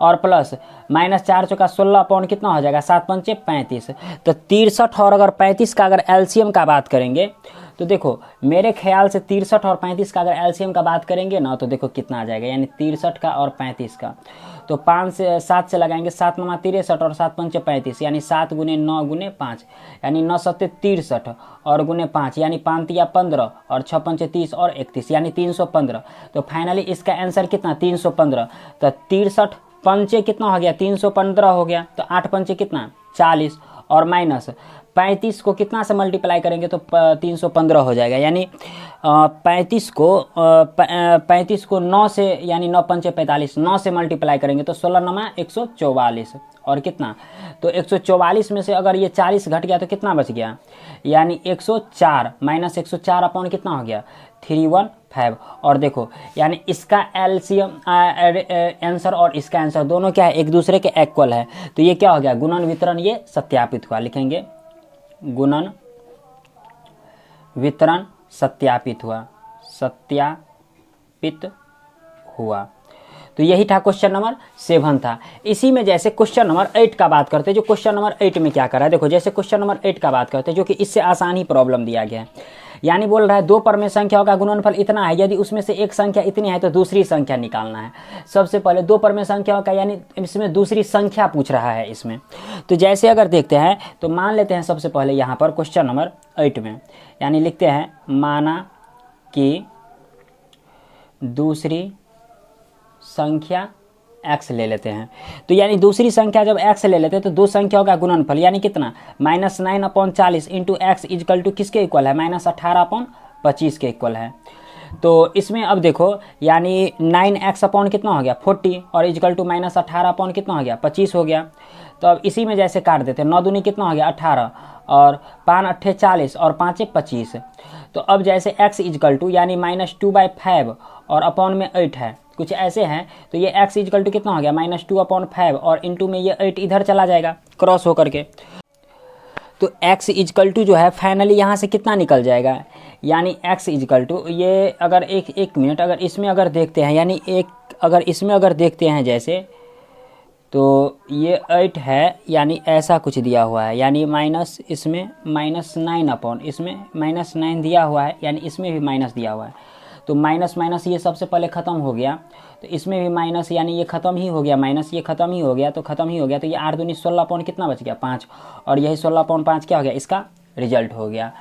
और प्लस -4 चौका 16 पौन कितना हो जाएगा 7 पंचे 35। तो 63 और अगर 35 का अगर एलसीएम का बात करेंगे तो देखो मेरे ख्याल से 63 और 35 का अगर एलसीएम का बात करेंगे ना तो देखो कितना आ जाएगा, यानी 63 का और 35 का तो 5 से 7 से लगाएंगे 7 9 63 और 7 पंचे 35, यानी 7 गुने 9 गुने 5 यानी 9 सत्ते 63 और गुने 5 यानी 5 तिया 15 और 6 पंचे 30 और 31 यानी 315। तो फाइनली इसका आंसर कितना 315। तो 63 पंचे कितना हो गया 315 हो गया, तो 8 पंचे कितना 40 और माइनस 35 को कितना से मल्टीप्लाई करेंगे तो 315 हो जाएगा। यानी 35 को 9 से यानी 9 पंचे 45 9 से मल्टीप्लाई करेंगे तो 16 9 144 और कितना तो 144 में से अगर ये 40 घट गया तो कितना बच गया, यानी 104 माइनस 104 अपॉन कितना हो गया 315। और देखो यानी इसका एलसीएम आंसर और इसका आंसर दोनों क्या है एक दूसरे के इक्वल है, तो ये क्या हो गया गुणन वितरण ये सत्यापित हुआ। लिखेंगे गुणन वितरण सत्यापित हुआ, सत्यापित हुआ। तो यही था क्वेश्चन नंबर 7 था। इसी में जैसे क्वेश्चन नंबर 8 का बात करते हैं, जो क्वेश्चन नंबर 8 में क्या कर रहा है देखो, जैसे क्वेश्चन नंबर 8 का बात करते हैं जो कि इससे आसान ही प्रॉब्लम दिया गया है। यानी बोल रहा है 2 परमेय संख्याओं का गुणनफल इतना है, यदि उसमें से एक संख्या इतनी है तो दूसरी संख्या निकालना है। सबसे पहले 2 परमेय संख्याओं का यानी इसमें दूसरी संख्या पूछ रहा है इसमें। तो जैसे अगर देखते हैं तो मान लेते हैं सबसे पहले यहाँ पर क्वेश्चन नंबर 8 में यानी लिखते हैं माना कि दूसरी संख्या x ले लेते हैं। तो यानी दूसरी संख्या जब x ले लेते हैं तो दो संख्याओं का गुणनफल यानी कितना -9/40 इंटू एक्स इजकल टू किसके इक्वल है -18/25 के इक्वल है। तो इसमें अब देखो यानी 9x अपॉन कितना हो गया 40 और इजकल टू -18 अपॉन कितना हो गया 25 हो गया। तो अब इसी में जैसे काट देते हैं 9 दूनी कितना हो गया 18 और 5 8 40 और 5 25। तो अब जैसे x इजकल टू यानी -2/5 और अपॉन में 8 है कुछ ऐसे हैं, तो ये x इजकल टू कितना हो गया -2/5 और इंटू में ये 8 इधर चला जाएगा क्रॉस होकर के। तो x इजकल टू जो है फाइनली यहाँ से कितना निकल जाएगा, यानी x इजकल टू ये अगर एक मिनट अगर इसमें अगर देखते हैं यानी अगर इसमें अगर देखते हैं जैसे तो ये 8 है यानी ऐसा कुछ दिया हुआ है, यानी माइनस इसमें -9 अपॉन इसमें -9 दिया हुआ है, यानी इसमें भी माइनस दिया हुआ है। तो माइनस माइनस ये सबसे पहले ख़त्म हो गया, तो इसमें भी माइनस यानी ये ख़त्म ही हो गया, माइनस ये ख़त्म ही हो गया तो ख़त्म ही हो गया। तो ये 8 दूनी 16 पॉइंट कितना बच गया 5 और यही 16/5 क्या हो गया इसका रिजल्ट हो गया।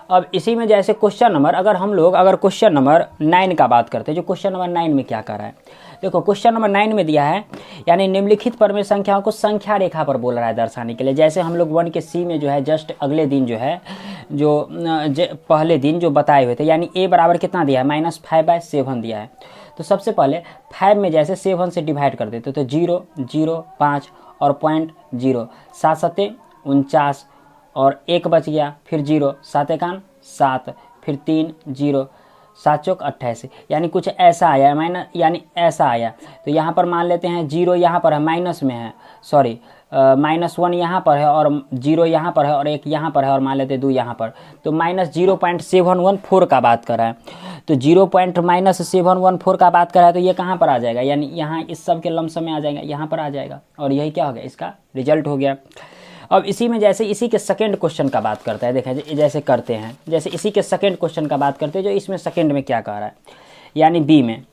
अब इसी में जैसे क्वेश्चन नंबर अगर हम लोग अगर क्वेश्चन नंबर 9 का बात करते हैं, जो क्वेश्चन नंबर 9 में क्या कर रहा है देखो, क्वेश्चन नंबर 9 में दिया है यानी निम्नलिखित परमेय संख्याओं को संख्या रेखा पर बोल रहा है दर्शाने के लिए। जैसे हम लोग 1 के सी में जो है जस्ट अगले दिन जो है जो पहले दिन जो बताए हुए थे, यानी a बराबर कितना दिया है -5/7 दिया है। तो सबसे पहले 5 में जैसे 7 से डिवाइड कर देते तो 0 0 5 और 0.0 7 7 49 और 1 बच गया, फिर 0 7 1 7 फिर 3 0 7 चौक 28 यानी कुछ ऐसा आया माइनस यानी ऐसा आया। तो यहाँ पर मान लेते हैं 0 यहाँ पर है माइनस में है सॉरी -1 यहाँ पर है और 0 यहाँ पर है और 1 यहाँ पर है और मान लेते हैं 2 यहाँ पर। तो -0.714 का बात कर रहा है, तो 0.714 का बात कर रहा है तो ये कहाँ पर आ जाएगा, यानी यहाँ इस सब के लमसम में आ जाएगा, यहाँ पर आ जाएगा और यही क्या हो गया इसका रिजल्ट हो गया। अब इसी में जैसे इसी के सेकंड क्वेश्चन का बात करता है, देखा जैसे करते हैं जैसे इसी के सेकंड क्वेश्चन का बात करते हैं, जो इसमें सेकंड में क्या कह रहा है यानी बी में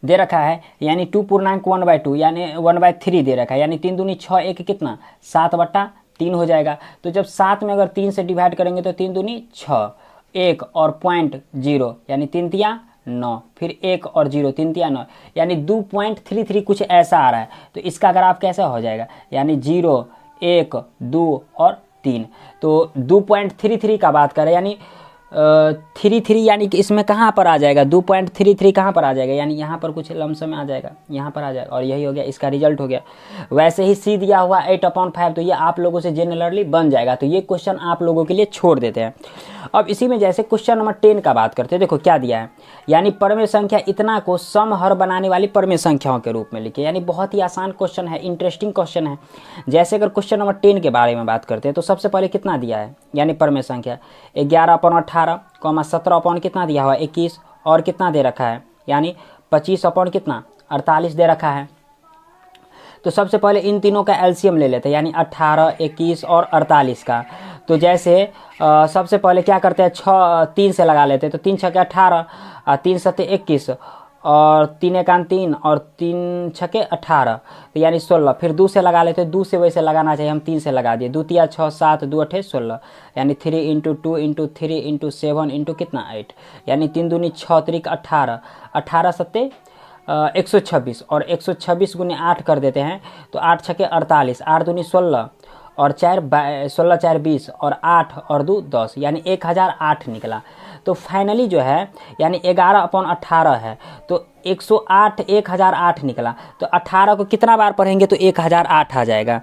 दे रखा है यानी 2 पूर्णांक 1/2 यानी 1/3 दे रखा है, यानी 3 दूनी 6 1 कितना 7/3 हो जाएगा। तो जब 7 में अगर 3 से डिवाइड करेंगे तो 3 दूनी 6 1 और 0.0 यानी 3 तिया 9 फिर 1 और 0 3 तिया 9 यानी 2.33 कुछ ऐसा आ रहा है। तो इसका ग्राफ कैसा हो जाएगा, यानी 0 1 2 और 3। तो 2.33 का बात करें यानी 33 यानी कि इसमें कहाँ पर आ जाएगा 2.33 कहाँ पर आ जाएगा, यानी यहाँ पर कुछ लमसम में आ जाएगा, यहाँ पर आ जाएगा, और यही हो गया इसका रिजल्ट हो गया। वैसे ही सी दिया हुआ 8/5, तो ये आप लोगों से जनरली बन जाएगा, तो ये क्वेश्चन आप लोगों के लिए छोड़ देते हैं। अब इसी में जैसे क्वेश्चन नंबर 10 का बात करते हैं। देखो क्या दिया है, यानी परमेय संख्या इतना को सम हर बनाने वाली परमेय संख्याओं के रूप में लिखे, यानी बहुत ही आसान क्वेश्चन है, इंटरेस्टिंग क्वेश्चन है। जैसे अगर क्वेश्चन नंबर 10 के बारे में बात करते हैं तो सबसे पहले कितना दिया है, यानी परमेय संख्या 11/18, 17 कितना दिया हुआ 21, और कितना दे रखा है, यानी 25 कितना 48 दे रखा है। तो सबसे पहले इन तीनों का एलसीएम ले लेते हैं, यानी 18, 21 और 48 का। तो जैसे सबसे पहले क्या करते हैं, 3 से लगा लेते हैं, तो 3 छके 18, 3 सत्ते 21, और 3 एकान 3, और 3 छके 18, तो यानी 16। फिर 2 से लगा लेते हैं, 2 से वैसे लगाना चाहिए, हम 3 से लगा दिए, 2 तिया 6, 7, 2 अठे 16, यानी 3 × 2 × 3 × 7 × कितना 8, यानी 3 दूनी 6 त्रिक 18, 18 सत्ते 126, और 126 गुने 8 कर देते हैं, तो 8 छके 48, 8 दूनी 16, और 16 4 20, और 8 और 2 10, यानी 1008 निकला। तो फाइनली जो है यानी 11/18 है, तो 108 1008 निकला। तो 18 को कितना बार पढ़ेंगे तो 1008 आ जाएगा।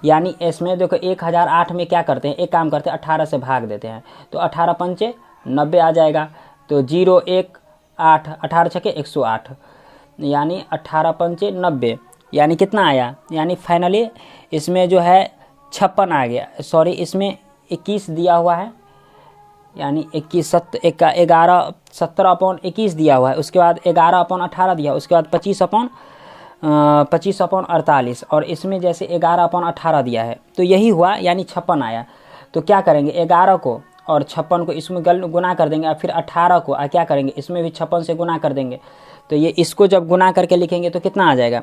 यानी इसमें देखो 1008 में क्या करते हैं, एक काम करते हैं 18 से भाग देते हैं, तो 18 पंचे 90 आ जाएगा। तो 0 1 8, 18 छके 108, यानी 18 पंचे 90, यानी कितना आया, यानी फाइनली इसमें जो है 56 आ गया। सॉरी, इसमें 21 दिया हुआ है, यानी 11 17/21 दिया हुआ है, उसके बाद 11/18 दिया, उसके बाद 25/48, और इसमें जैसे 11/18 दिया है, तो यही हुआ, यानी 56 आया। तो क्या करेंगे, 11 को और 56 को इसमें गुना कर देंगे, और फिर 18 को क्या करेंगे, इसमें भी 56 से गुना कर देंगे। तो ये इसको जब गुना करके लिखेंगे तो कितना आ जाएगा,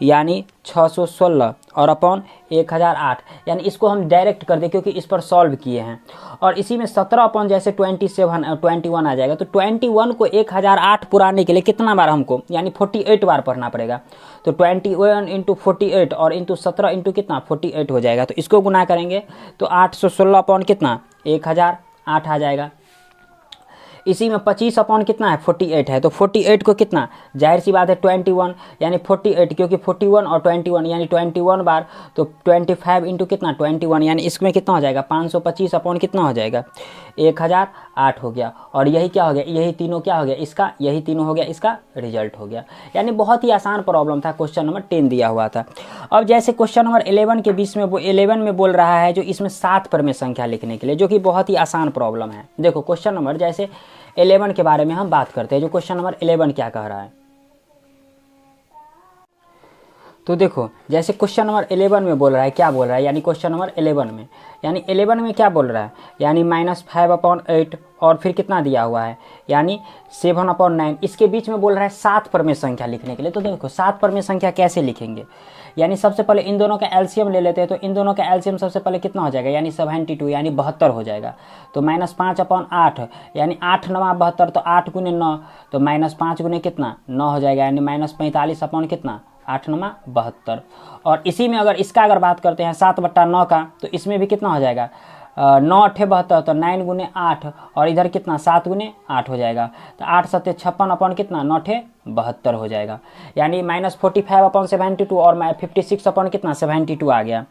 यानी 616 और अपॉन 1008, यानी इसको हम डायरेक्ट कर दें क्योंकि इस पर सॉल्व किए हैं। और इसी में 17 अपॉन जैसे 21 आ जाएगा, तो 21 को 1008 पुराने के लिए कितना बार हमको, यानी 48 बार पढ़ना पड़ेगा। तो 21 × 48 और इंटू 17 इंटू कितना 48 हो जाएगा। तो इसको गुना करेंगे तो 816 अपॉन कितना 1008 आ जाएगा। इसी में 25 अपॉन कितना है 48 है, तो 48 को कितना, जाहिर सी बात है 21, यानी 48, क्योंकि 41 और 21 यानी 21 बार, तो 25 इंटू कितना 21, यानी इसमें कितना हो जाएगा 525 अपॉन कितना हो जाएगा 1008 हो गया। और यही क्या हो गया, यही तीनों क्या हो गया इसका, यही तीनों हो गया इसका रिजल्ट हो गया। यानी बहुत ही आसान प्रॉब्लम था, क्वेश्चन नंबर 10 दिया हुआ था। अब जैसे क्वेश्चन नंबर 11 के बीच में 11 में बोल रहा है जो इसमें 7 परमेय संख्या लिखने के लिए, जो कि बहुत ही आसान प्रॉब्लम है। देखो क्वेश्चन नंबर जैसे 11 के बारे में हम बात करते हैं, जो क्वेश्चन नंबर 11 क्या कह रहा है। तो देखो जैसे क्वेश्चन नंबर 11 में बोल रहा है, क्या बोल रहा है, यानी क्वेश्चन नंबर 11 में, यानी 11 में क्या बोल रहा है, यानी -5/8, और फिर कितना दिया हुआ है, यानी 7/9। इसके बीच में बोल रहा है 7 परमेय संख्या लिखने के लिए। तो देखो 7 परमेय संख्या कैसे लिखेंगे, यानी सबसे पहले इन दोनों का एलसीएम ले लेते हैं। तो इन दोनों का एलसीएम सबसे पहले कितना हो जाएगा, यानी 72, यानी 72 हो जाएगा। तो -5/8, यानी 8 9 72, तो 8 गुने 9, तो -5 गुने कितना 9 हो जाएगा, यानी -45 अपॉन कितना 8 9 72। और इसी में अगर इसका अगर बात करते हैं 7/9 का, तो इसमें भी कितना हो जाएगा 9 8 72, तो 9 गुने 8, और इधर कितना 7 गुने 8 हो जाएगा। तो 8 7 56 अपॉन कितना 9 8 72 हो जाएगा, यानी -45 अपॉन 72, और 56 अपॉन कितना 72 आ गया।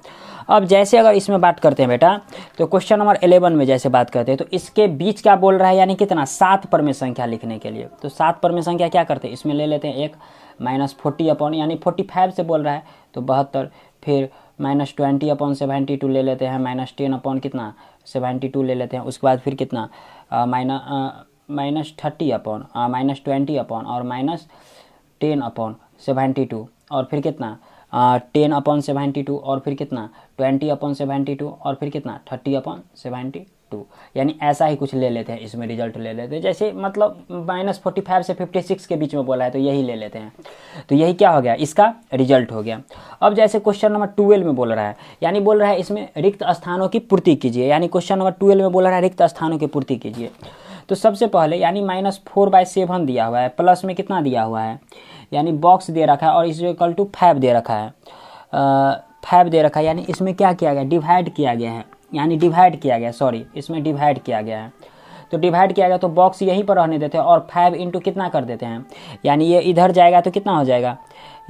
अब जैसे अगर इसमें बात करते हैं बेटा, तो क्वेश्चन नंबर 11 में जैसे बात करते हैं, तो इसके बीच क्या बोल रहा है, यानी कितना 7 परमेय संख्या लिखने के लिए। तो 7 परमेय संख्या क्या करते हैं, इसमें ले लेते हैं एक -40 अपॉन, यानी 45 से बोल रहा है तो 72, फिर -20 अपॉन 72 ले लेते हैं, -10 अपॉन कितना 72 ले लेते हैं, उसके बाद फिर कितना -30 अपॉन -20 अपॉन और -10 अपॉन 72, और फिर कितना 10 अपॉन 72, और फिर कितना 20 अपॉन 72, और फिर कितना 30 अपॉन 72, यानी ऐसा ही कुछ ले लेते हैं, इसमें रिजल्ट ले लेते हैं। जैसे मतलब -45 से 56 के बीच में बोला है तो यही ले लेते हैं। तो यही क्या हो गया, इसका रिजल्ट हो गया। अब जैसे क्वेश्चन नंबर 12 में बोल रहा है, यानी बोल रहा है इसमें रिक्त स्थानों की पूर्ति कीजिए, यानी क्वेश्चन नंबर 12 में बोल रहा है रिक्त स्थानों की पूर्ति कीजिए। तो सबसे पहले यानी -4/7 दिया हुआ है, प्लस में कितना दिया हुआ है, यानी बॉक्स दे रखा है, और इस इक्वल टू 5 दे रखा है, 5 दे रखा है, यानी इसमें क्या किया गया डिवाइड किया गया है, यानी डिवाइड किया गया, सॉरी इसमें डिवाइड किया गया है। तो डिवाइड किया गया तो बॉक्स यहीं पर रहने देते हैं और 5 इंटू कितना कर देते हैं, यानी ये इधर जाएगा तो कितना हो जाएगा,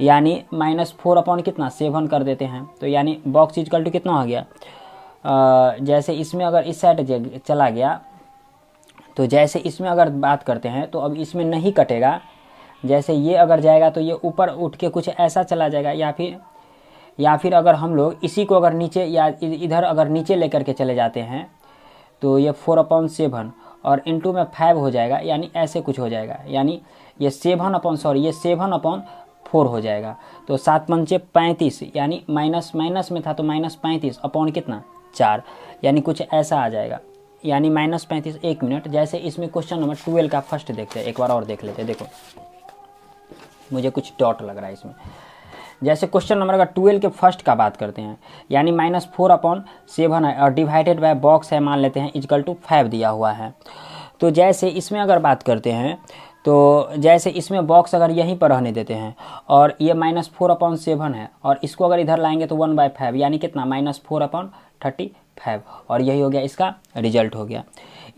यानी -4 अपॉन कितना 7 कर देते हैं। तो यानी बॉक्स इजकल टू कितना हो गया, जैसे इसमें अगर इस साइड चला गया तो जैसे इसमें अगर बात करते हैं तो अब इसमें नहीं कटेगा, जैसे ये अगर जाएगा तो ये ऊपर उठ के कुछ ऐसा चला जाएगा, या फिर अगर हम लोग इसी को अगर नीचे या इधर अगर नीचे लेकर के चले जाते हैं तो ये 4/7 और इंटू में 5 हो जाएगा, यानी ऐसे कुछ हो जाएगा, यानी ये 7/4 हो जाएगा। तो 7×5 = 35, यानी माइनस में था तो -35 अपॉन कितना 4, यानी कुछ ऐसा आ जाएगा, यानी -35। 1 मिनट, जैसे इसमें क्वेश्चन नंबर 12 का फर्स्ट देखते हैं, एक बार और देख लेते हैं। देखो मुझे कुछ डॉट लग रहा है इसमें। जैसे क्वेश्चन नंबर अगर 12 के फर्स्ट का बात करते हैं, यानी -4/7 है और डिवाइडेड बाय बॉक्स है, मान लेते हैं इक्वल टू 5 दिया हुआ है। तो जैसे इसमें अगर बात करते हैं तो जैसे इसमें बॉक्स अगर यहीं पर रहने देते हैं और ये -4/7 है और इसको अगर इधर लाएंगे तो 1/5, यानी कितना -4/35, और यही हो गया इसका रिजल्ट हो गया।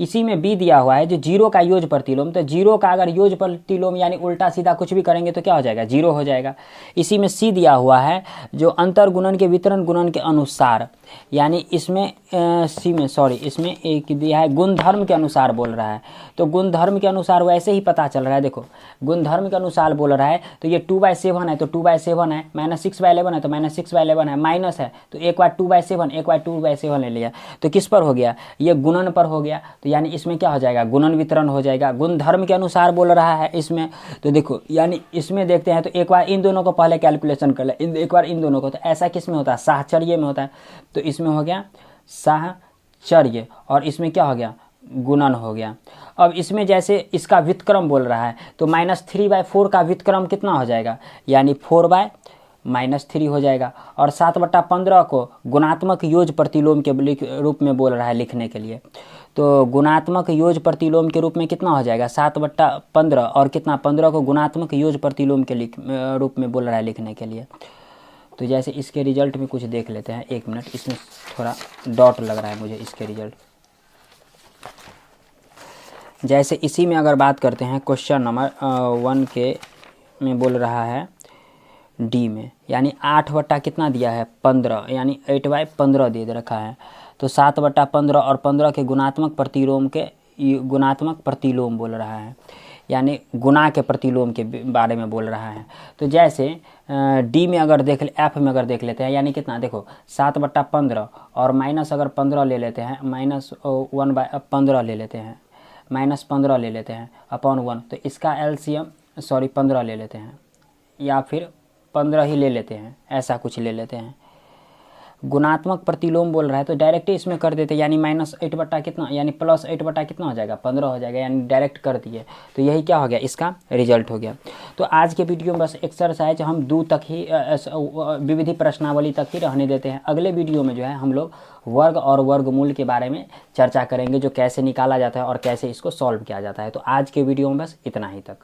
इसी में बी दिया हुआ है जो जीरो का योग प्रतिलोम, तो जीरो का अगर योग प्रतिलोम यानी उल्टा सीधा कुछ भी करेंगे तो क्या हो जाएगा, जीरो हो जाएगा। इसी में सी दिया हुआ है जो अंतर गुणन के वितरण गुणन के अनुसार, यानी इसमें इसमें एक दिया है गुणधर्म के अनुसार बोल रहा है, तो गुणधर्म के अनुसार वैसे ही पता चल रहा है। देखो गुणधर्म के अनुसार बोल रहा है तो ये 2/7 है तो 2/7 है, -6/11 है तो -6/11 है, माइनस है तो एक बार 2/7 एक बार 2/7 ले लिया, तो किस पर हो गया, ये गुणन पर हो गया। तो यानी इसमें क्या हो जाएगा, गुणन वितरण हो जाएगा। गुणधर्म के अनुसार बोल रहा है इसमें, तो देखो यानी इसमें देखते हैं तो एक बार इन दोनों को पहले कैलकुलेशन कर ले, एक बार इन दोनों को, तो ऐसा किस में होता है, साहचर्य में होता है, तो इसमें हो गया साहचर्य और इसमें क्या हो गया, गुणन हो गया। अब इसमें जैसे इसका व्युत्क्रम बोल रहा है तो -3/4 का व्युत्क्रम कितना हो जाएगा, यानी 4/-3 हो जाएगा, और 7/15 को गुणात्मक योग प्रतिलोम के रूप में बोल रहा है लिखने के लिए, तो गुणात्मक योग प्रतिलोम के रूप में कितना हो जाएगा 7/15 और कितना 15 को गुणात्मक योग प्रतिलोम के रूप में बोल रहा है लिखने के लिए। तो जैसे इसके रिजल्ट में कुछ देख लेते हैं, 1 मिनट, इसमें थोड़ा डॉट लग रहा है मुझे इसके रिजल्ट। जैसे इसी में अगर बात करते हैं क्वेश्चन नंबर 1 के में बोल रहा है डी में, यानी 8 कितना दिया है 15, यानी 8/15 दे रखा है, तो 7/15 और 15 के गुणात्मक प्रतिलोम बोल रहा है, यानी गुणा के प्रतिलोम के बारे में बोल रहा है। तो जैसे डी में अगर एफ में अगर देख लेते हैं, यानी कितना देखो 7/15 और माइनस अगर 15 ले लेते हैं, -1/15 ले लेते हैं, -15 ले लेते हैं अपॉन 1, तो इसका एलसीएम 15 ले लेते हैं या फिर 15 ही ले लेते हैं, ऐसा कुछ ले लेते हैं। गुणात्मक प्रतिलोम बोल रहा है तो डायरेक्ट इसमें कर देते, यानी -8 कितना, यानी +8 कितना हो जाएगा 15 हो जाएगा, यानी डायरेक्ट कर दिए, तो यही क्या हो गया, इसका रिजल्ट हो गया। तो आज के वीडियो में बस एक्सरसाइज हम 2 तक ही विविधि प्रश्नावली तक ही रहने देते हैं। अगले वीडियो में जो है हम लोग वर्ग और वर्गमूल के बारे में चर्चा करेंगे, जो कैसे निकाला जाता है और कैसे इसको सॉल्व किया जाता है। तो आज के वीडियो में बस इतना ही तक।